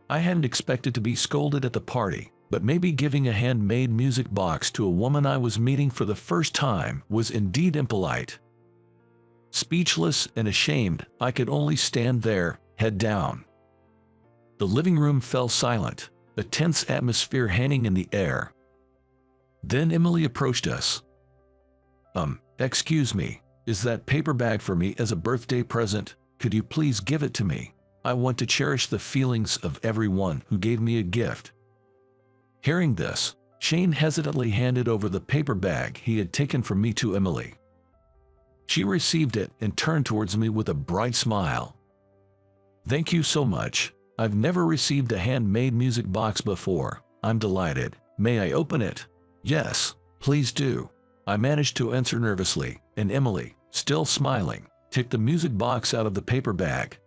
I hadn't expected to be scolded at the party, but maybe giving a handmade music box to a woman I was meeting for the first time was indeed impolite. Speechless and ashamed, I could only stand there, head down. The living room fell silent, a tense atmosphere hanging in the air. Then Emily approached us. Excuse me, is that paper bag for me as a birthday present? Could you please give it to me? I want to cherish the feelings of everyone who gave me a gift. Hearing this, Shane hesitantly handed over the paper bag he had taken from me to Emily. She received it and turned towards me with a bright smile. Thank you so much. I've never received a handmade music box before. I'm delighted. May I open it? Yes, please do. I managed to answer nervously, and Emily, still smiling, took the music box out of the paper bag.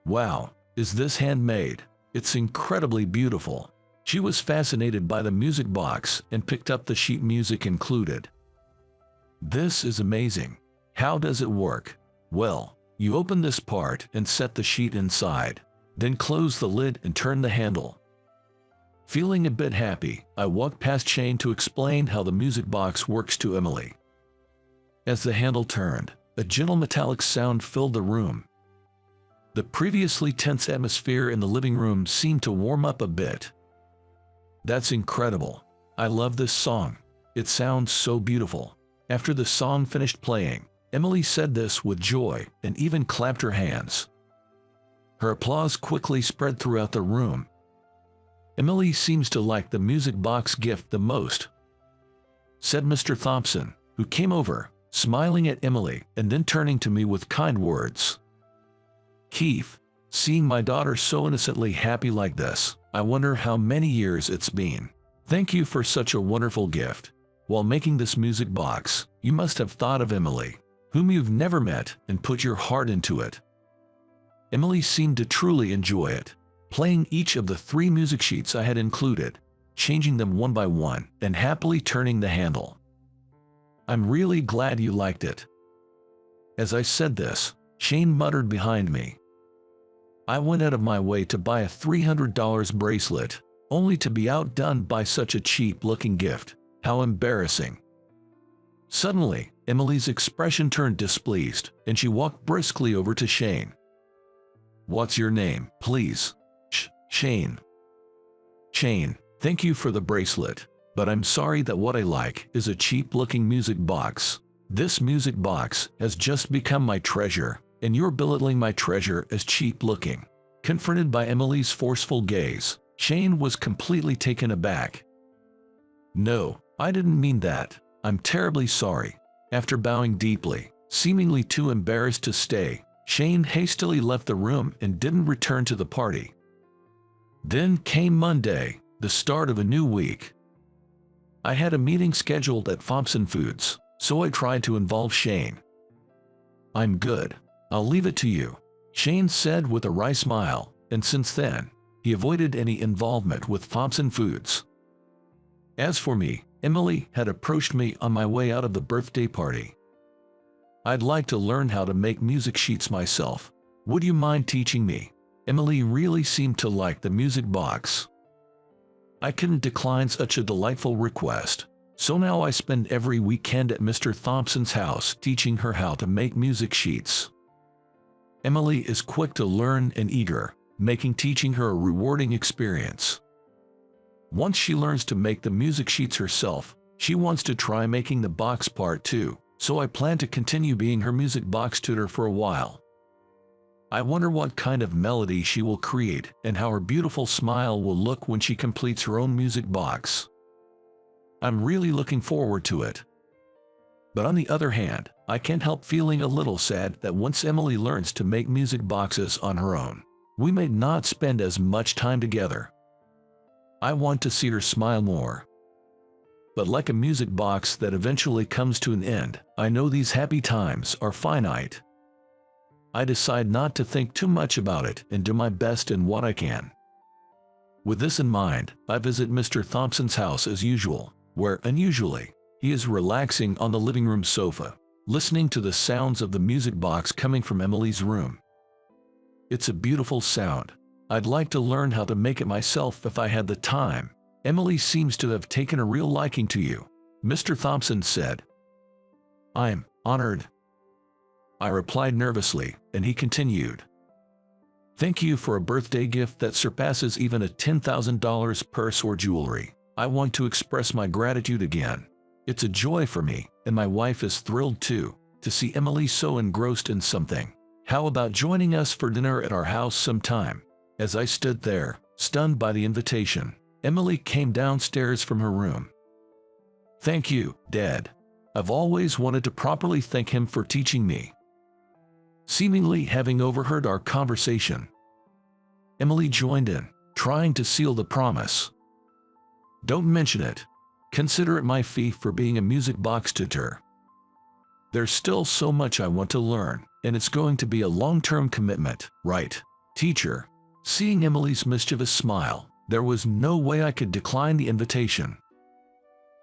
Wow, is this handmade? It's incredibly beautiful. She was fascinated by the music box and picked up the sheet music included. This is amazing. How does it work? Well, you open this part and set the sheet inside, then close the lid and turn the handle. Feeling a bit happy, I walked past Shane to explain how the music box works to Emily. As the handle turned, a gentle metallic sound filled the room. The previously tense atmosphere in the living room seemed to warm up a bit. That's incredible. I love this song. It sounds so beautiful. After the song finished playing, Emily said this with joy and even clapped her hands. Her applause quickly spread throughout the room. Emily seems to like the music box gift the most," said Mr. Thompson, who came over, smiling at Emily and then turning to me with kind words. "Keith, seeing my daughter so innocently happy like this, I wonder how many years it's been. Thank you for such a wonderful gift. While making this music box, you must have thought of Emily, whom you've never met, and put your heart into it." Emily seemed to truly enjoy it, playing each of the 3 music sheets I had included, changing them one by one, and happily turning the handle. "I'm really glad you liked it." As I said this, Shane muttered behind me. I went out of my way to buy a $300 bracelet, only to be outdone by such a cheap-looking gift. How embarrassing. Suddenly, Emily's expression turned displeased, and she walked briskly over to Shane. "What's your name, please?" Shane." "Shane, thank you for the bracelet, but I'm sorry that what I like is a cheap-looking music box. This music box has just become my treasure, and you're belittling my treasure as cheap-looking." Confronted by Emily's forceful gaze, Shane was completely taken aback. "No, I didn't mean that. I'm terribly sorry." After bowing deeply, seemingly too embarrassed to stay, Shane hastily left the room and didn't return to the party. Then came Monday, the start of a new week. I had a meeting scheduled at Thompson Foods, so I tried to involve Shane. "I'm good. I'll leave it to you," Shane said with a wry smile, and since then, he avoided any involvement with Thompson Foods. As for me, Emily had approached me on my way out of the birthday party. "I'd like to learn how to make music sheets myself. Would you mind teaching me?" Emily really seemed to like the music box. I couldn't decline such a delightful request, so now I spend every weekend at Mr. Thompson's house teaching her how to make music sheets. Emily is quick to learn and eager, making teaching her a rewarding experience. Once she learns to make the music sheets herself, she wants to try making the box part too, so I plan to continue being her music box tutor for a while. I wonder what kind of melody she will create and how her beautiful smile will look when she completes her own music box. I'm really looking forward to it. But on the other hand, I can't help feeling a little sad that once Emily learns to make music boxes on her own, we may not spend as much time together. I want to see her smile more. But like a music box that eventually comes to an end, I know these happy times are finite. I decide not to think too much about it and do my best in what I can. With this in mind, I visit Mr. Thompson's house as usual, where, unusually, he is relaxing on the living room sofa, listening to the sounds of the music box coming from Emily's room. It's a beautiful sound. I'd like to learn how to make it myself if I had the time. "Emily seems to have taken a real liking to you," Mr. Thompson said. "I'm honored," I replied nervously, and he continued. "Thank you for a birthday gift that surpasses even a $10,000 purse or jewelry. I want to express my gratitude again. It's a joy for me, and my wife is thrilled too, to see Emily so engrossed in something. How about joining us for dinner at our house sometime?" As I stood there, stunned by the invitation, Emily came downstairs from her room. "Thank you, Dad. I've always wanted to properly thank him for teaching me." Seemingly having overheard our conversation, Emily joined in, trying to seal the promise. "Don't mention it. Consider it my fee for being a music box tutor. There's still so much I want to learn, and it's going to be a long-term commitment, right, teacher?" Seeing Emily's mischievous smile, there was no way I could decline the invitation.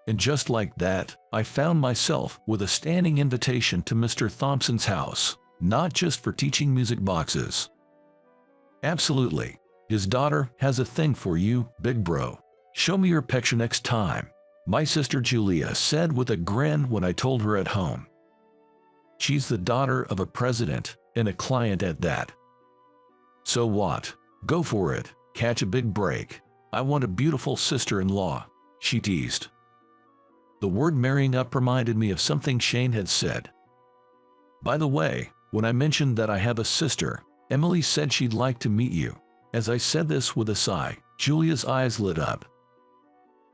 And just like that, I found myself with a standing invitation to Mr. Thompson's house, not just for teaching music boxes. "Absolutely. His daughter has a thing for you, big bro. Show me your picture next time," my sister Julia said with a grin when I told her at home. She's the daughter of a president, and a client at that. "So what? Go for it. Catch a big break. I want a beautiful sister-in-law," she teased. The word marrying up reminded me of something Shane had said. By the way, when I mentioned that I have a sister, Emily said she'd like to meet you. As I said this with a sigh, Julia's eyes lit up.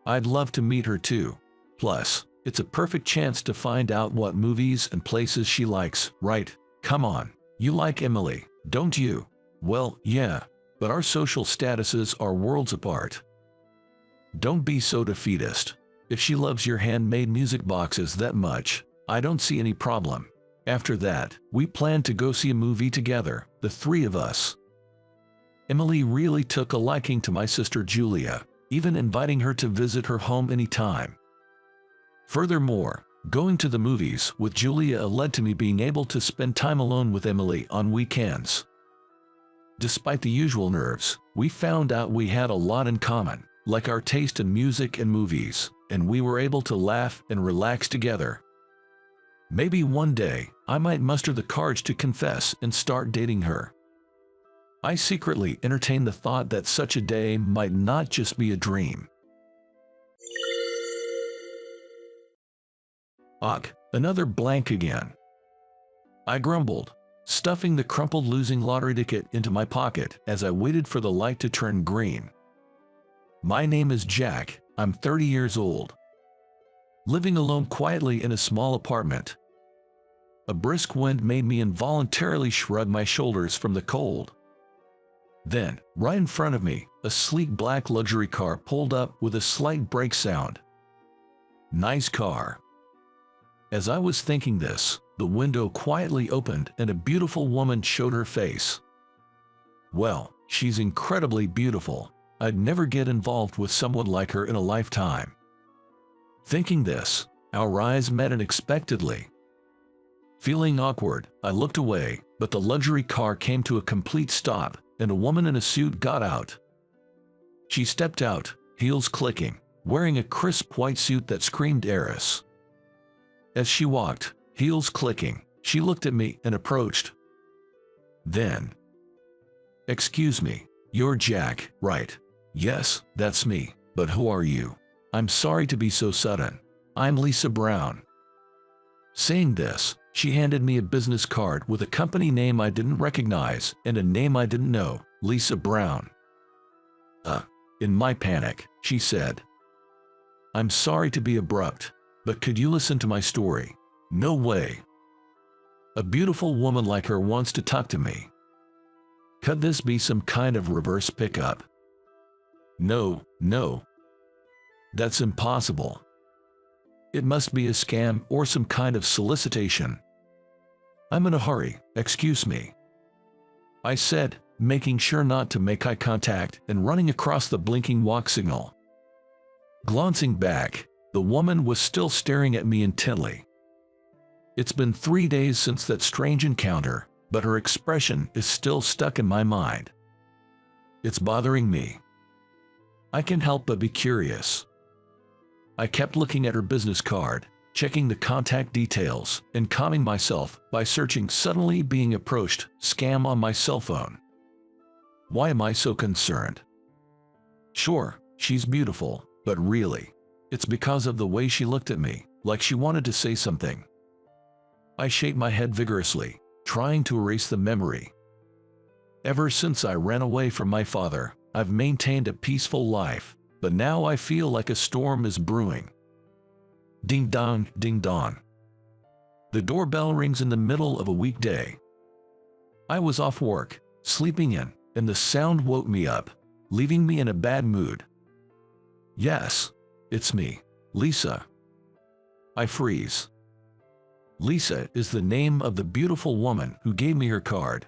I'd love to meet her too. Plus, it's a perfect chance to find out what movies and places she likes, right? Come on, you like Emily, don't you? Well, yeah, but our social statuses are worlds apart. Don't be so defeatist. If she loves your handmade music boxes that much, I don't see any problem. After that, we plan to go see a movie together, the three of us. Emily really took a liking to my sister Julia, even inviting her to visit her home anytime. Furthermore, going to the movies with Julia led to me being able to spend time alone with Emily on weekends. Despite the usual nerves, we found out we had a lot in common, like our taste in music and movies, and we were able to laugh and relax together. Maybe one day, I might muster the courage to confess and start dating her. I secretly entertained the thought that such a day might not just be a dream. Ugh, another blank again. I grumbled, stuffing the crumpled losing lottery ticket into my pocket as I waited for the light to turn green. My name is Jack, I'm 30 years old. Living alone quietly in a small apartment. A brisk wind made me involuntarily shrug my shoulders from the cold. Then, right in front of me, a sleek black luxury car pulled up with a slight brake sound. Nice car. As I was thinking this, the window quietly opened and a beautiful woman showed her face. Well, she's incredibly beautiful. I'd never get involved with someone like her in a lifetime. Thinking this, our eyes met unexpectedly. Feeling awkward, I looked away, but the luxury car came to a complete stop, and a woman in a suit got out. She stepped out, heels clicking, wearing a crisp white suit that screamed heiress. As she walked, heels clicking, she looked at me and approached. Then, "Excuse me, you're Jack, right?" "Yes, that's me, but who are you?" "I'm sorry to be so sudden. I'm Lisa Brown." Saying this, she handed me a business card with a company name I didn't recognize and a name I didn't know, Lisa Brown. In my panic, she said, "I'm sorry to be abrupt, but could you listen to my story?" "No way. A beautiful woman like her wants to talk to me. Could this be some kind of reverse pickup?" No. That's impossible. It must be a scam or some kind of solicitation." "I'm in a hurry, excuse me," I said, making sure not to make eye contact and running across the blinking walk signal. Glancing back, the woman was still staring at me intently. It's been 3 days since that strange encounter, but her expression is still stuck in my mind. It's bothering me. I can't help but be curious. I kept looking at her business card, checking the contact details, and calming myself by searching suddenly being approached scam on my cell phone. Why am I so concerned? Sure, she's beautiful, but really, it's because of the way she looked at me, like she wanted to say something. I shake my head vigorously, trying to erase the memory. Ever since I ran away from my father, I've maintained a peaceful life, but now I feel like a storm is brewing. Ding dong, ding dong. The doorbell rings in the middle of a weekday. I was off work, sleeping in, and the sound woke me up, leaving me in a bad mood. Yes, it's me, Lisa. I freeze. Lisa is the name of the beautiful woman who gave me her card.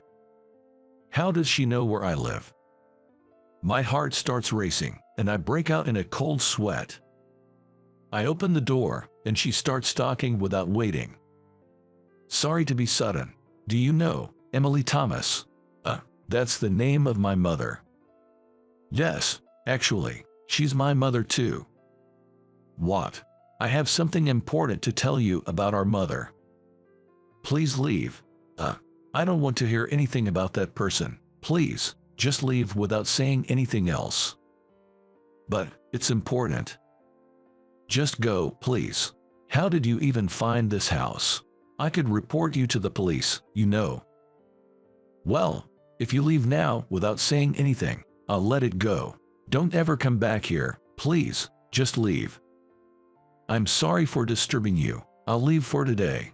How does she know where I live? My heart starts racing, and I break out in a cold sweat. I open the door, and she starts talking without waiting. "Sorry to be sudden. Do you know Emily Thomas?" That's the name of my mother." "Yes, actually, she's my mother too." "What?" "I have something important to tell you about our mother." "Please leave." I don't want to hear anything about that person. Please, just leave without saying anything else." "But it's important." "Just go, please." "How did you even find this house? I could report you to the police, you know." "Well, if you leave now without saying anything, I'll let it go. Don't ever come back here, please, just leave. I'm sorry for disturbing you, I'll leave for today.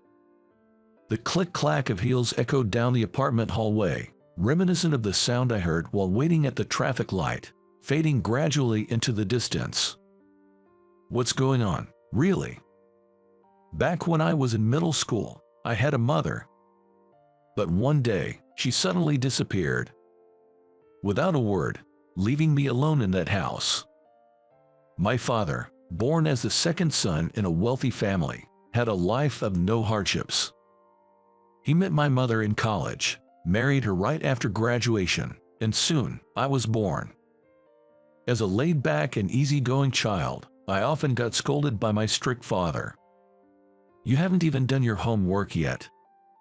The click-clack of heels echoed down the apartment hallway, reminiscent of the sound I heard while waiting at the traffic light, fading gradually into the distance. What's going on, really? Back when I was in middle school, I had a mother. But one day, she suddenly disappeared. Without a word, leaving me alone in that house. My father, born as the second son in a wealthy family, had a life of no hardships. He met my mother in college, married her right after graduation, and soon, I was born. As a laid-back and easygoing child, I often got scolded by my strict father. You haven't even done your homework yet.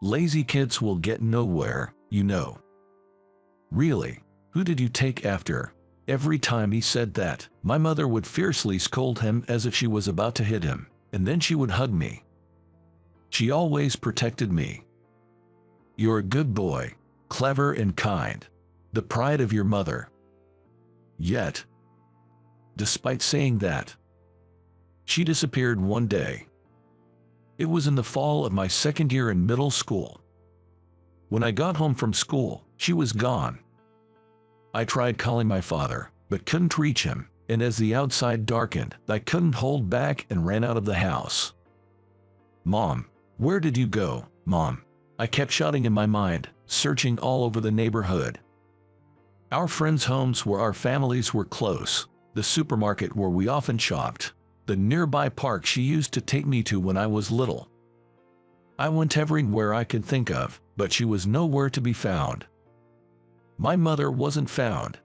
Lazy kids will get nowhere, you know. Really, who did you take after? Every time he said that, my mother would fiercely scold him as if she was about to hit him, and then she would hug me. She always protected me. You're a good boy, clever and kind, the pride of your mother. Yet, despite saying that, she disappeared one day. It was in the fall of my second year in middle school. When I got home from school, she was gone. I tried calling my father, but couldn't reach him, and as the outside darkened, I couldn't hold back and ran out of the house. Mom, where did you go, Mom? I kept shouting in my mind, searching all over the neighborhood. Our friends' homes where our families were close, the supermarket where we often shopped, the nearby park she used to take me to when I was little. I went everywhere I could think of, but she was nowhere to be found. My mother wasn't found.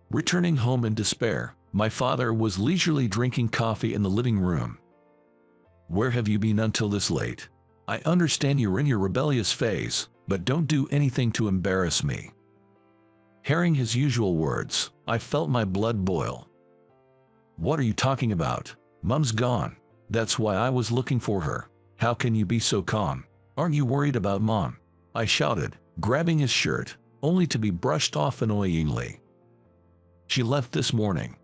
Returning home in despair, my father was leisurely drinking coffee in the living room. Where have you been until this late? I understand you're in your rebellious phase, but don't do anything to embarrass me. Hearing his usual words, I felt my blood boil. What are you talking about? Mom's gone. That's why I was looking for her. How can you be so calm? Aren't you worried about Mom? I shouted, grabbing his shirt, only to be brushed off annoyingly. She left this morning.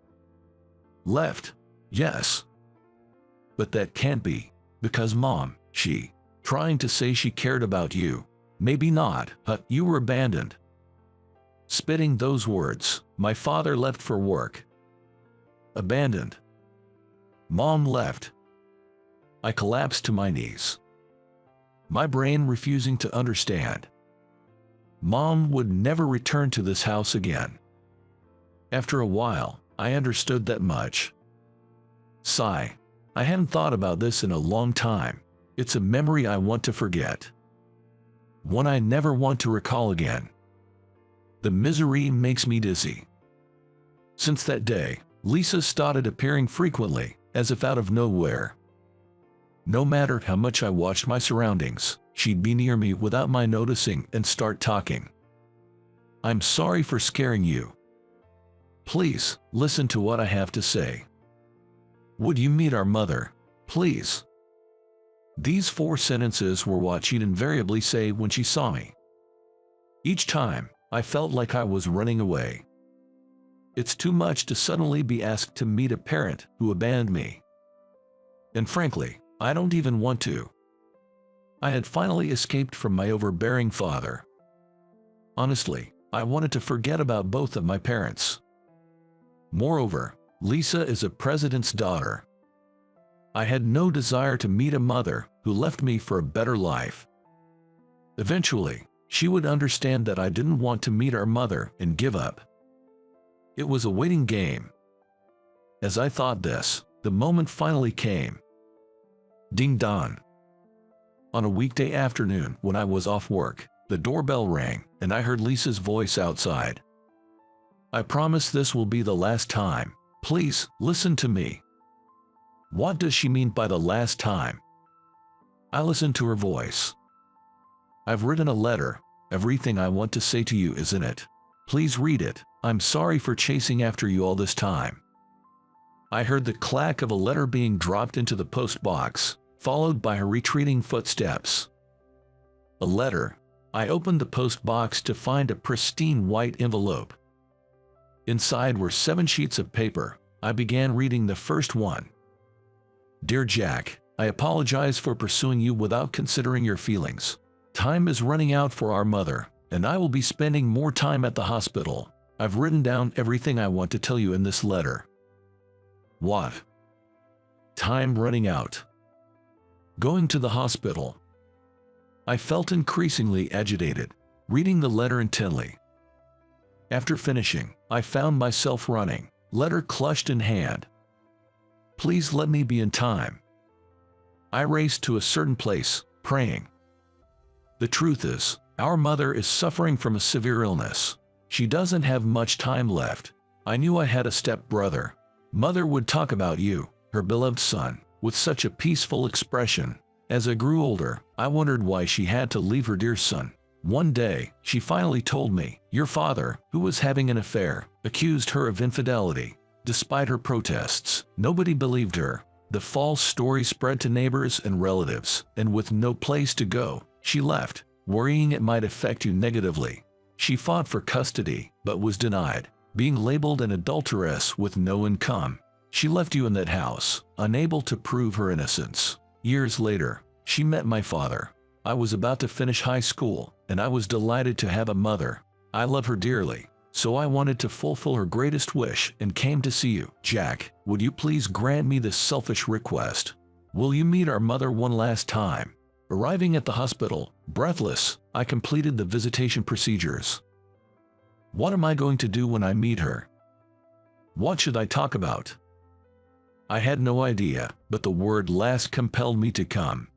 Left? Yes. But that can't be, because Mom, trying to say she cared about you. Maybe not, but you were abandoned. Spitting those words, my father left for work. Abandoned. Mom left. I collapsed to my knees. My brain refusing to understand. Mom would never return to this house again. After a while, I understood that much. Sigh. I hadn't thought about this in a long time. It's a memory I want to forget. One I never want to recall again. The misery makes me dizzy. Since that day, Lisa started appearing frequently, as if out of nowhere. No matter how much I watched my surroundings, she'd be near me without my noticing and start talking. I'm sorry for scaring you. Please, listen to what I have to say. Would you meet our mother, please? These 4 sentences were what she'd invariably say when she saw me. Each time, I felt like I was running away. It's too much to suddenly be asked to meet a parent who abandoned me. And frankly, I don't even want to. I had finally escaped from my overbearing father. Honestly, I wanted to forget about both of my parents. Moreover, Lisa is a president's daughter. I had no desire to meet a mother who left me for a better life. Eventually, she would understand that I didn't want to meet our mother and give up. It was a waiting game. As I thought this, the moment finally came. Ding dong. On a weekday afternoon when I was off work, the doorbell rang and I heard Lisa's voice outside. I promise this will be the last time. Please, listen to me. What does she mean by the last time? I listened to her voice. I've written a letter. Everything I want to say to you is in it. Please read it. I'm sorry for chasing after you all this time. I heard the clack of a letter being dropped into the post box, followed by her retreating footsteps. A letter. I opened the post box to find a pristine white envelope. Inside were 7 sheets of paper. I began reading the first one. Dear Jack, I apologize for pursuing you without considering your feelings. Time is running out for our mother, and I will be spending more time at the hospital. I've written down everything I want to tell you in this letter. What? Time running out. Going to the hospital. I felt increasingly agitated, reading the letter intently. After finishing, I found myself running, letter clutched in hand. Please let me be in time. I raced to a certain place, praying. The truth is, our mother is suffering from a severe illness. She doesn't have much time left. I knew I had a step-brother. Mother would talk about you, her beloved son, with such a peaceful expression. As I grew older, I wondered why she had to leave her dear son. One day, she finally told me, your father, who was having an affair, accused her of infidelity. Despite her protests, nobody believed her. The false story spread to neighbors and relatives, and with no place to go, she left, worrying it might affect you negatively. She fought for custody, but was denied, being labeled an adulteress with no income. She left you in that house, unable to prove her innocence. Years later, she met my father. I was about to finish high school, and I was delighted to have a mother. I love her dearly, so I wanted to fulfill her greatest wish and came to see you. Jack, would you please grant me this selfish request? Will you meet our mother one last time? Arriving at the hospital, breathless, I completed the visitation procedures. What am I going to do when I meet her? What should I talk about? I had no idea, but the word last compelled me to come.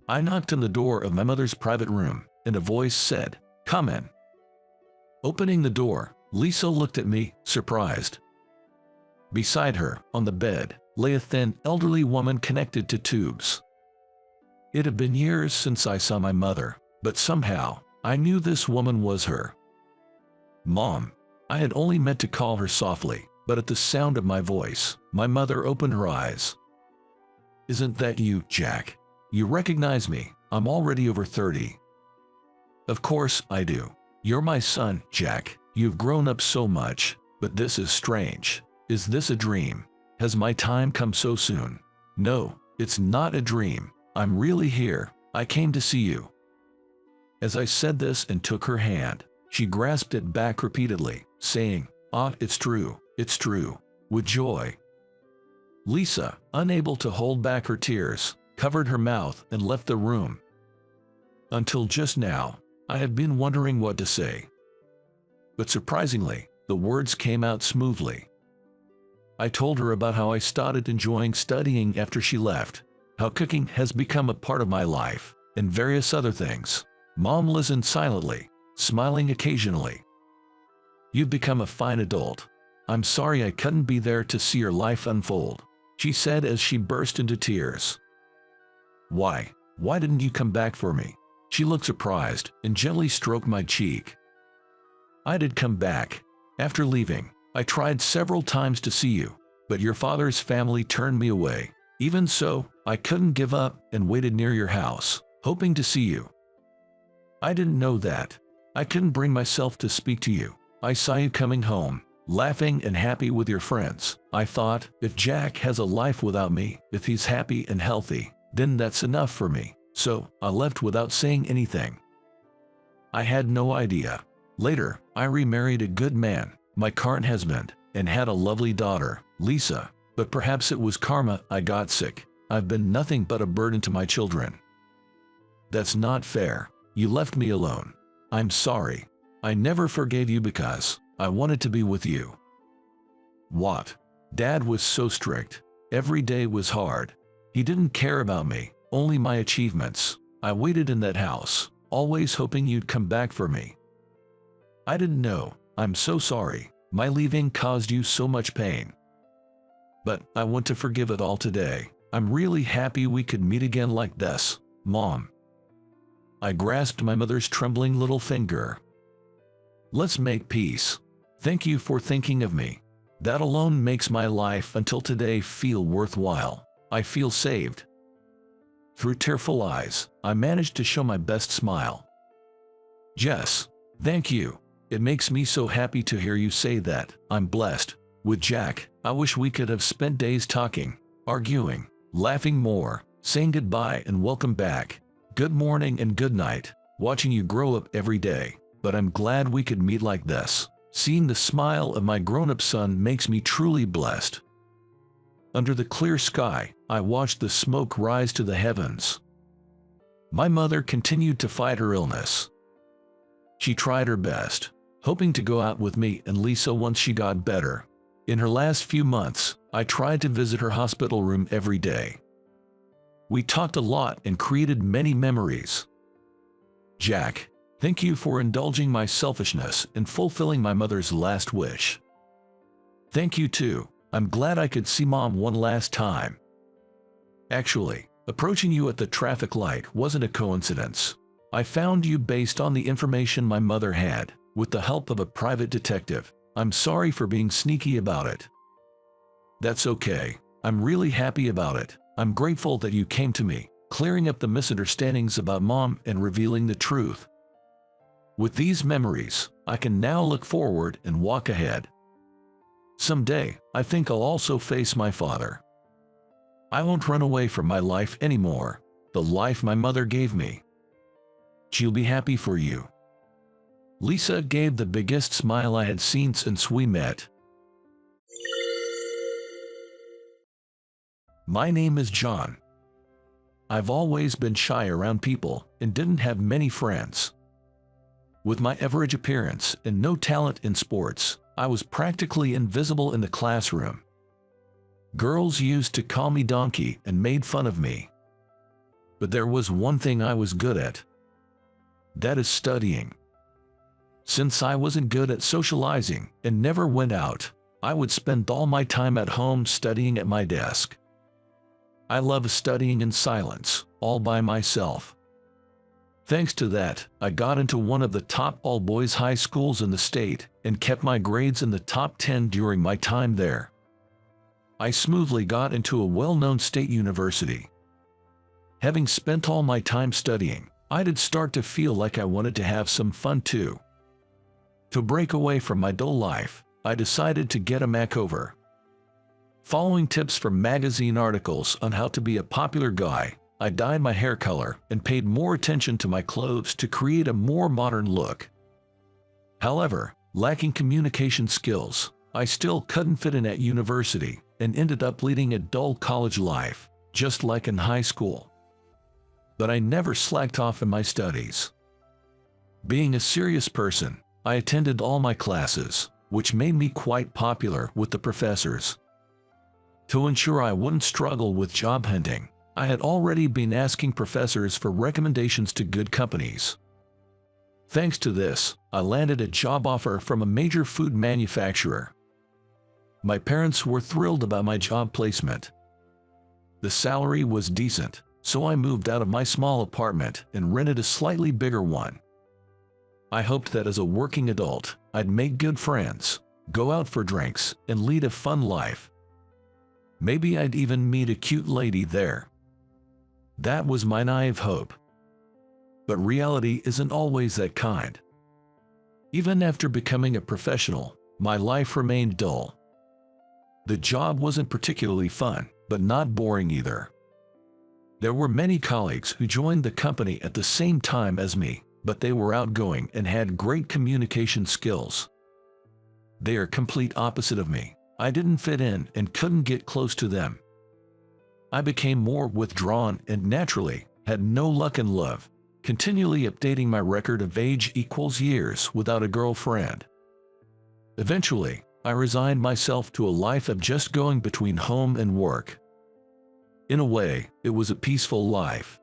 I knocked on the door of my mother's private room, and a voice said, "Come in." Opening the door, Lisa looked at me, surprised. Beside her, on the bed, lay a thin, elderly woman connected to tubes. It had been years since I saw my mother, but somehow, I knew this woman was her. Mom. I had only meant to call her softly, but at the sound of my voice, my mother opened her eyes. Isn't that you, Jack? You recognize me. I'm already over 30. Of course I do. You're my son, Jack. You've grown up so much, but this is strange. Is this a dream? Has my time come so soon? No, it's not a dream. I'm really here. I came to see you. As I said this and took her hand, she grasped it back repeatedly, saying, it's true, it's true," with joy. Lisa, unable to hold back her tears, covered her mouth and left the room. Until just now, I had been wondering what to say. But surprisingly, the words came out smoothly. I told her about how I started enjoying studying after she left, how cooking has become a part of my life, and various other things. Mom listened silently, smiling occasionally. You've become a fine adult. I'm sorry I couldn't be there to see your life unfold, she said as she burst into tears. Why didn't you come back for me? She looked surprised and gently stroked my cheek. I did come back. After leaving, I tried several times to see you, but your father's family turned me away. Even so, I couldn't give up and waited near your house, hoping to see you. I didn't know that. I couldn't bring myself to speak to you. I saw you coming home, laughing and happy with your friends. I thought, if Jack has a life without me, if he's happy and healthy, then that's enough for me. So, I left without saying anything. I had no idea. Later, I remarried a good man, my current husband, and had a lovely daughter, Lisa. But perhaps it was karma. I got sick. I've been nothing but a burden to my children. That's not fair. You left me alone. I'm sorry. I never forgave you because I wanted to be with you. What? Dad was so strict. Every day was hard. He didn't care about me, only my achievements. I waited in that house, always hoping you'd come back for me. I didn't know. I'm so sorry. My leaving caused you so much pain. But I want to forgive it all today. I'm really happy we could meet again like this, Mom. I grasped my mother's trembling little finger. Let's make peace. Thank you for thinking of me. That alone makes my life until today feel worthwhile. I feel saved. Through tearful eyes, I managed to show my best smile. Jess, thank you. It makes me so happy to hear you say that. I'm blessed. With Jack, I wish we could have spent days talking, arguing, laughing more, saying goodbye and welcome back, good morning and good night, watching you grow up every day. But I'm glad we could meet like this. Seeing the smile of my grown-up son makes me truly blessed. Under the clear sky, I watched the smoke rise to the heavens. My mother continued to fight her illness. She tried her best, hoping to go out with me and Lisa once she got better. In her last few months, I tried to visit her hospital room every day. We talked a lot and created many memories. Jack, thank you for indulging my selfishness and fulfilling my mother's last wish. Thank you too. I'm glad I could see Mom one last time. Actually, approaching you at the traffic light wasn't a coincidence. I found you based on the information my mother had, with the help of a private detective. I'm sorry for being sneaky about it. That's okay. I'm really happy about it. I'm grateful that you came to me, clearing up the misunderstandings about Mom and revealing the truth. With these memories, I can now look forward and walk ahead. Someday, I think I'll also face my father. I won't run away from my life anymore, the life my mother gave me. She'll be happy for you. Lisa gave the biggest smile I had seen since we met. My name is John. I've always been shy around people and didn't have many friends. With my average appearance and no talent in sports, I was practically invisible in the classroom. Girls used to call me Donkey and made fun of me. But there was one thing I was good at. That is studying. Since I wasn't good at socializing and never went out, I would spend all my time at home studying at my desk. I love studying in silence, all by myself. Thanks to that, I got into one of the top all-boys high schools in the state and kept my grades in the top 10 during my time there. I smoothly got into a well-known state university. Having spent all my time studying, I did start to feel like I wanted to have some fun too. To break away from my dull life, I decided to get a makeover. Following tips from magazine articles on how to be a popular guy, I dyed my hair color and paid more attention to my clothes to create a more modern look. However, lacking communication skills, I still couldn't fit in at university and ended up leading a dull college life, just like in high school. But I never slacked off in my studies. Being a serious person, I attended all my classes, which made me quite popular with the professors. To ensure I wouldn't struggle with job hunting, I had already been asking professors for recommendations to good companies. Thanks to this, I landed a job offer from a major food manufacturer. My parents were thrilled about my job placement. The salary was decent, so I moved out of my small apartment and rented a slightly bigger one. I hoped that as a working adult, I'd make good friends, go out for drinks, and lead a fun life. Maybe I'd even meet a cute lady there. That was my naive hope. But reality isn't always that kind. Even after becoming a professional, my life remained dull. The job wasn't particularly fun, but not boring either. There were many colleagues who joined the company at the same time as me, but they were outgoing and had great communication skills. They are complete opposite of me. I didn't fit in and couldn't get close to them. I became more withdrawn and naturally had no luck in love, continually updating my record of age equals years without a girlfriend. Eventually, I resigned myself to a life of just going between home and work. In a way, it was a peaceful life.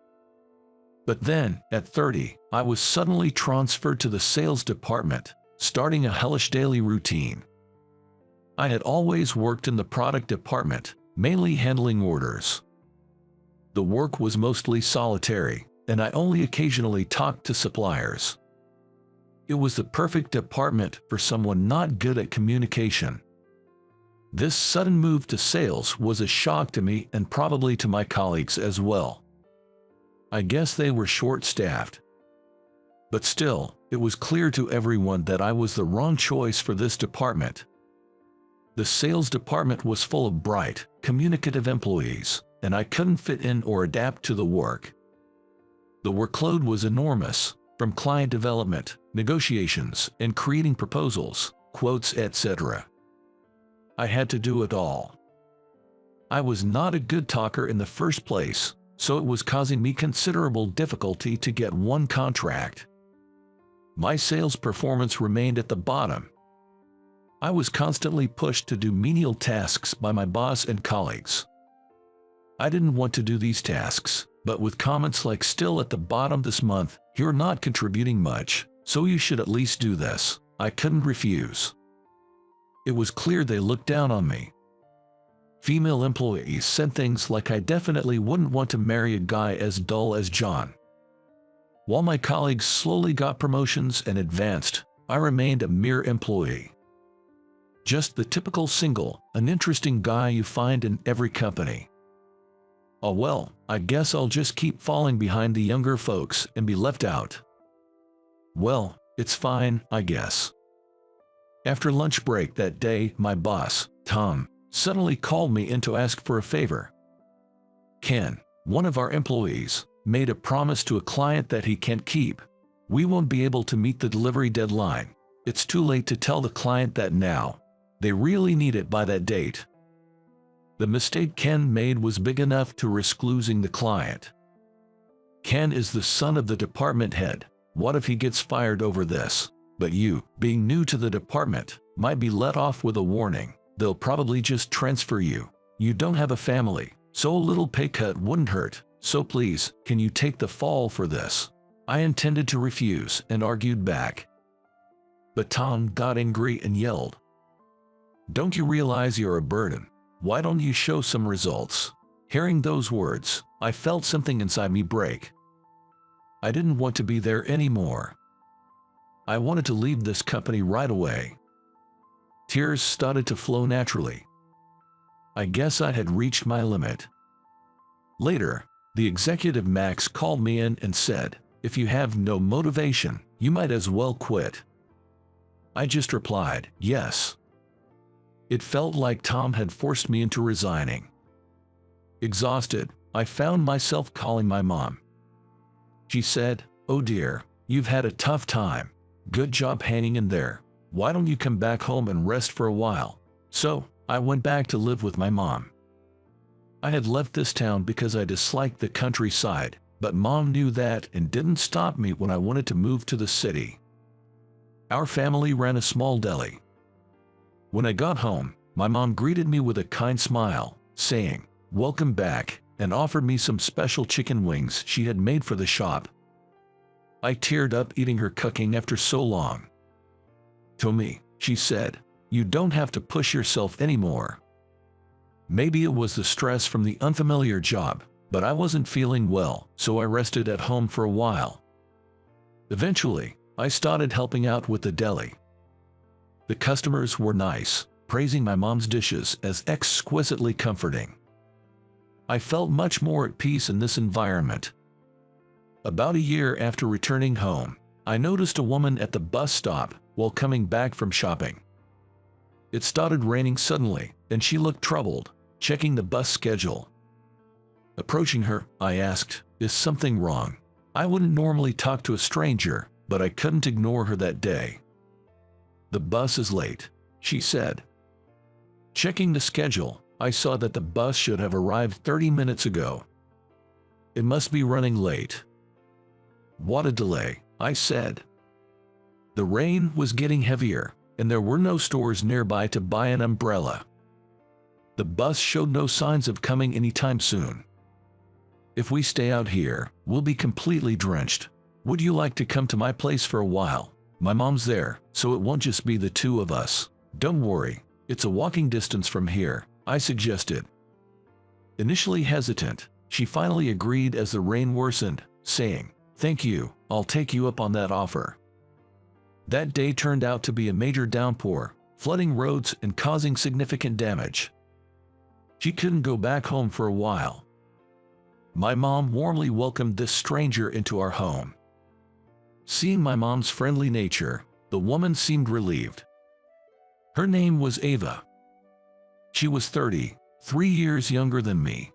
But then, at 30, I was suddenly transferred to the sales department, starting a hellish daily routine. I had always worked in the product department, mainly handling orders. The work was mostly solitary, and I only occasionally talked to suppliers. It was the perfect department for someone not good at communication. This sudden move to sales was a shock to me and probably to my colleagues as well. I guess they were short-staffed. But still, it was clear to everyone that I was the wrong choice for this department. The sales department was full of bright, communicative employees, and I couldn't fit in or adapt to the work. The workload was enormous, from client development, negotiations, and creating proposals, quotes, etc. I had to do it all. I was not a good talker in the first place, so it was causing me considerable difficulty to get one contract. My sales performance remained at the bottom. I was constantly pushed to do menial tasks by my boss and colleagues. I didn't want to do these tasks, but with comments like "still at the bottom this month, you're not contributing much, so you should at least do this," I couldn't refuse. It was clear they looked down on me. Female employees said things like I definitely wouldn't want to marry a guy as dull as John. While my colleagues slowly got promotions and advanced, I remained a mere employee. Just the typical single, uninteresting guy you find in every company. Oh well, I guess I'll just keep falling behind the younger folks and be left out. Well, it's fine, I guess. After lunch break that day, my boss, Tom, suddenly called me in to ask for a favor. Ken, one of our employees, made a promise to a client that he can't keep. We won't be able to meet the delivery deadline. It's too late to tell the client that now. They really need it by that date. The mistake Ken made was big enough to risk losing the client. Ken is the son of the department head. What if he gets fired over this? But you, being new to the department, might be let off with a warning. They'll probably just transfer you. You don't have a family, so a little pay cut wouldn't hurt. So please, can you take the fall for this? I intended to refuse and argued back. But Tom got angry and yelled, "Don't you realize you're a burden? Why don't you show some results?" Hearing those words, I felt something inside me break. I didn't want to be there anymore. I wanted to leave this company right away. Tears started to flow naturally. I guess I had reached my limit. Later, the executive Max called me in and said, "If you have no motivation, you might as well quit." I just replied, "Yes." It felt like Tom had forced me into resigning. Exhausted, I found myself calling my mom. She said, "Oh dear, you've had a tough time. Good job hanging in there. Why don't you come back home and rest for a while?" So, I went back to live with my mom. I had left this town because I disliked the countryside, but Mom knew that and didn't stop me when I wanted to move to the city. Our family ran a small deli. When I got home, my mom greeted me with a kind smile, saying, "Welcome back," and offered me some special chicken wings she had made for the shop. I teared up eating her cooking after so long. "Tommy," she said, "you don't have to push yourself anymore." Maybe it was the stress from the unfamiliar job, but I wasn't feeling well, so I rested at home for a while. Eventually, I started helping out with the deli. The customers were nice, praising my mom's dishes as exquisitely comforting. I felt much more at peace in this environment. About a year after returning home, I noticed a woman at the bus stop while coming back from shopping. It started raining suddenly, and she looked troubled, checking the bus schedule. Approaching her, I asked, "Is something wrong?" I wouldn't normally talk to a stranger, but I couldn't ignore her that day. "The bus is late," she said. Checking the schedule, I saw that the bus should have arrived 30 minutes ago. It must be running late. "What a delay," I said. The rain was getting heavier, and there were no stores nearby to buy an umbrella. The bus showed no signs of coming anytime soon. "If we stay out here, we'll be completely drenched. Would you like to come to my place for a while? My mom's there, so it won't just be the two of us." "Don't worry, it's a walking distance from here," I suggested. Initially hesitant, she finally agreed as the rain worsened, saying, "Thank you, I'll take you up on that offer." That day turned out to be a major downpour, flooding roads and causing significant damage. She couldn't go back home for a while. My mom warmly welcomed this stranger into our home. Seeing my mom's friendly nature, the woman seemed relieved. Her name was Ava. She was 30, 3 years younger than me.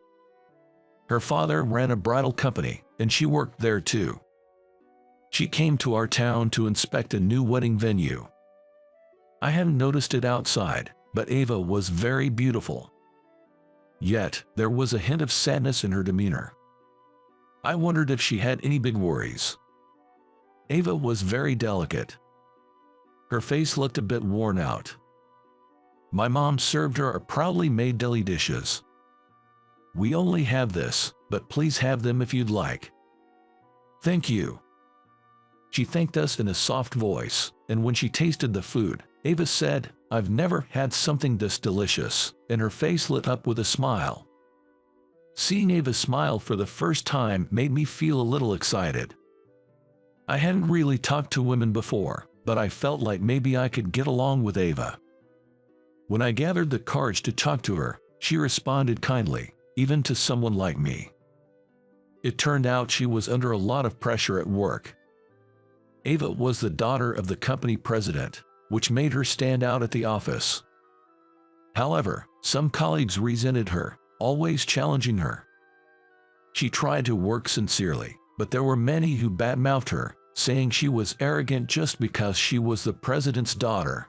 Her father ran a bridal company, and she worked there too. She came to our town to inspect a new wedding venue. I hadn't noticed it outside, but Ava was very beautiful. Yet, there was a hint of sadness in her demeanor. I wondered if she had any big worries. Ava was very delicate. Her face looked a bit worn out. My mom served her a proudly made deli dishes. "We only have this, but please have them if you'd like." "Thank you." She thanked us in a soft voice, and when she tasted the food, Ava said, "I've never had something this delicious," and her face lit up with a smile. Seeing Ava smile for the first time made me feel a little excited. I hadn't really talked to women before, but I felt like maybe I could get along with Ava. When I gathered the courage to talk to her, she responded kindly, even to someone like me. It turned out she was under a lot of pressure at work. Ava was the daughter of the company president, which made her stand out at the office. However, some colleagues resented her, always challenging her. She tried to work sincerely, but there were many who badmouthed her, saying she was arrogant just because she was the president's daughter.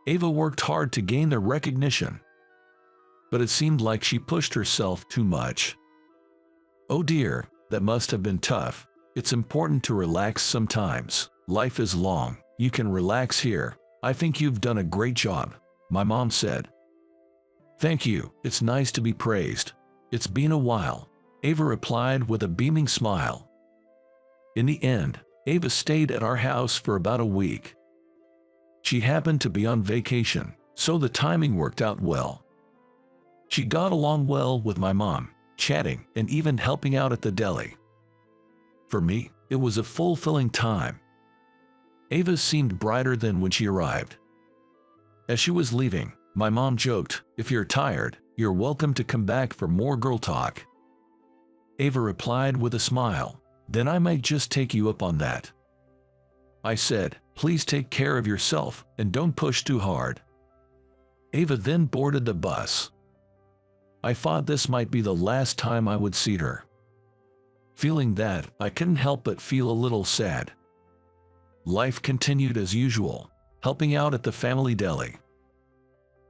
Ava worked hard to gain their recognition, but it seemed like she pushed herself too much. Oh dear, that must have been tough. It's important to relax sometimes. Life is long. You can relax here. I think you've done a great job, my mom said. Thank you. It's nice to be praised. It's been a while, Ava replied with a beaming smile. In the end, Ava stayed at our house for about a week. She happened to be on vacation, so the timing worked out well. She got along well with my mom, chatting and even helping out at the deli. For me, it was a fulfilling time. Ava seemed brighter than when she arrived. As she was leaving, my mom joked, "If you're tired, you're welcome to come back for more girl talk." Ava replied with a smile, "Then I might just take you up on that." I said, "Please take care of yourself and don't push too hard." Ava then boarded the bus. I thought this might be the last time I would see her. Feeling that, I couldn't help but feel a little sad. Life continued as usual, helping out at the family deli.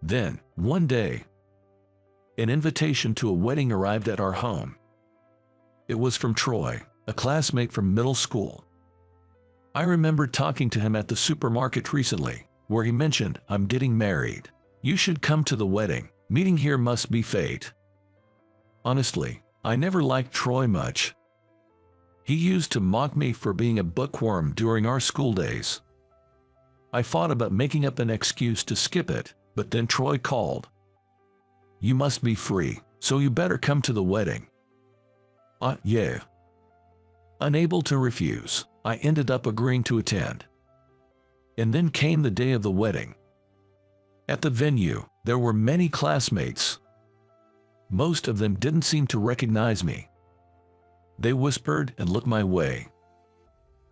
Then, one day, an invitation to a wedding arrived at our home. It was from Troy, a classmate from middle school. I remember talking to him at the supermarket recently, where he mentioned, "I'm getting married. You should come to the wedding. Meeting here must be fate." Honestly, I never liked Troy much. He used to mock me for being a bookworm during our school days. I thought about making up an excuse to skip it, but then Troy called. "You must be free, so you better come to the wedding." Yeah. Unable to refuse, I ended up agreeing to attend. And then came the day of the wedding. At the venue, there were many classmates. Most of them didn't seem to recognize me. They whispered and looked my way.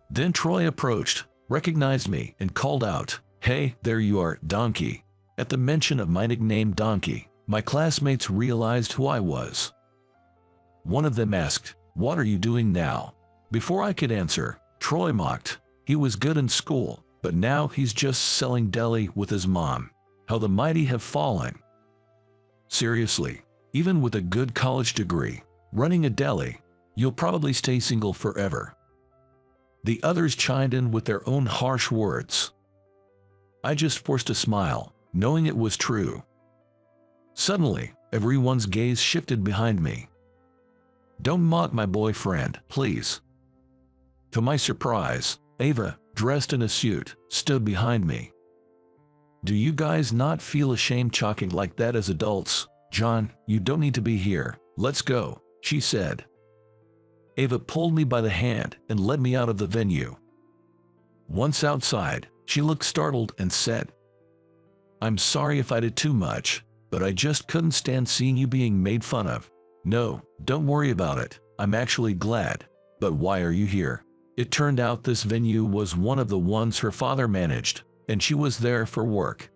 Then Troy approached, recognized me, and called out, "Hey, there you are, Donkey." At the mention of my nickname Donkey, my classmates realized who I was. One of them asked, "What are you doing now?" Before I could answer, Troy mocked. He was good in school, but now he's just selling deli with his mom. How the mighty have fallen. Seriously, even with a good college degree, running a deli, you'll probably stay single forever. The others chimed in with their own harsh words. I just forced a smile, knowing it was true. Suddenly, everyone's gaze shifted behind me. "Don't mock my boyfriend, please." To my surprise, Ava, dressed in a suit, stood behind me. "Do you guys not feel ashamed talking like that as adults? John, you don't need to be here. Let's go," she said. Ava pulled me by the hand and led me out of the venue. Once outside, she looked startled and said, "I'm sorry if I did too much, but I just couldn't stand seeing you being made fun of." "No, don't worry about it. I'm actually glad. But why are you here?" It turned out this venue was one of the ones her father managed, and she was there for work.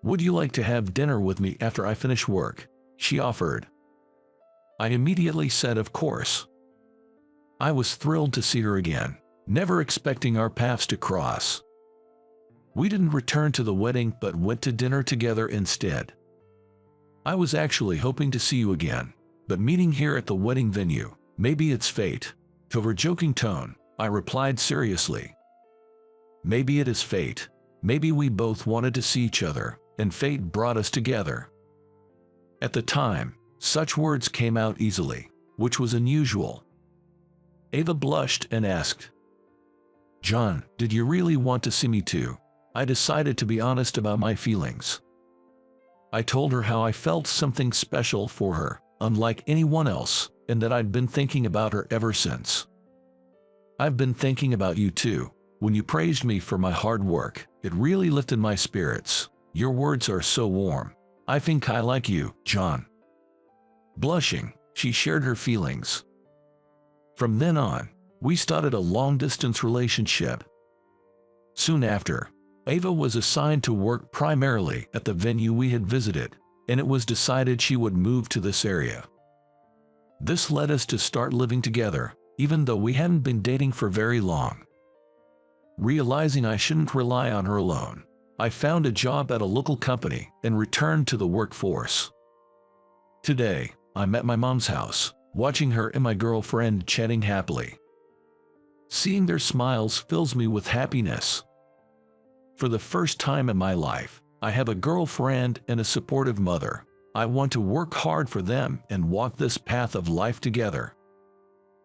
"Would you like to have dinner with me after I finish work?" she offered. I immediately said of course. I was thrilled to see her again, never expecting our paths to cross. We didn't return to the wedding but went to dinner together instead. "I was actually hoping to see you again, but meeting here at the wedding venue, maybe it's fate." To her joking tone, I replied seriously. "Maybe it is fate. Maybe we both wanted to see each other, and fate brought us together." At the time, such words came out easily, which was unusual. Ava blushed and asked, "John, did you really want to see me too?" I decided to be honest about my feelings. I told her how I felt something special for her, unlike anyone else, and that I'd been thinking about her ever since. "I've been thinking about you too. When you praised me for my hard work, it really lifted my spirits. Your words are so warm. I think I like you, John." Blushing, she shared her feelings. From then on, we started a long-distance relationship. Soon after, Ava was assigned to work primarily at the venue we had visited, and it was decided she would move to this area. This led us to start living together, even though we hadn't been dating for very long. Realizing I shouldn't rely on her alone, I found a job at a local company and returned to the workforce. Today, I'm at my mom's house, watching her and my girlfriend chatting happily. Seeing their smiles fills me with happiness. For the first time in my life, I have a girlfriend and a supportive mother. I want to work hard for them and walk this path of life together.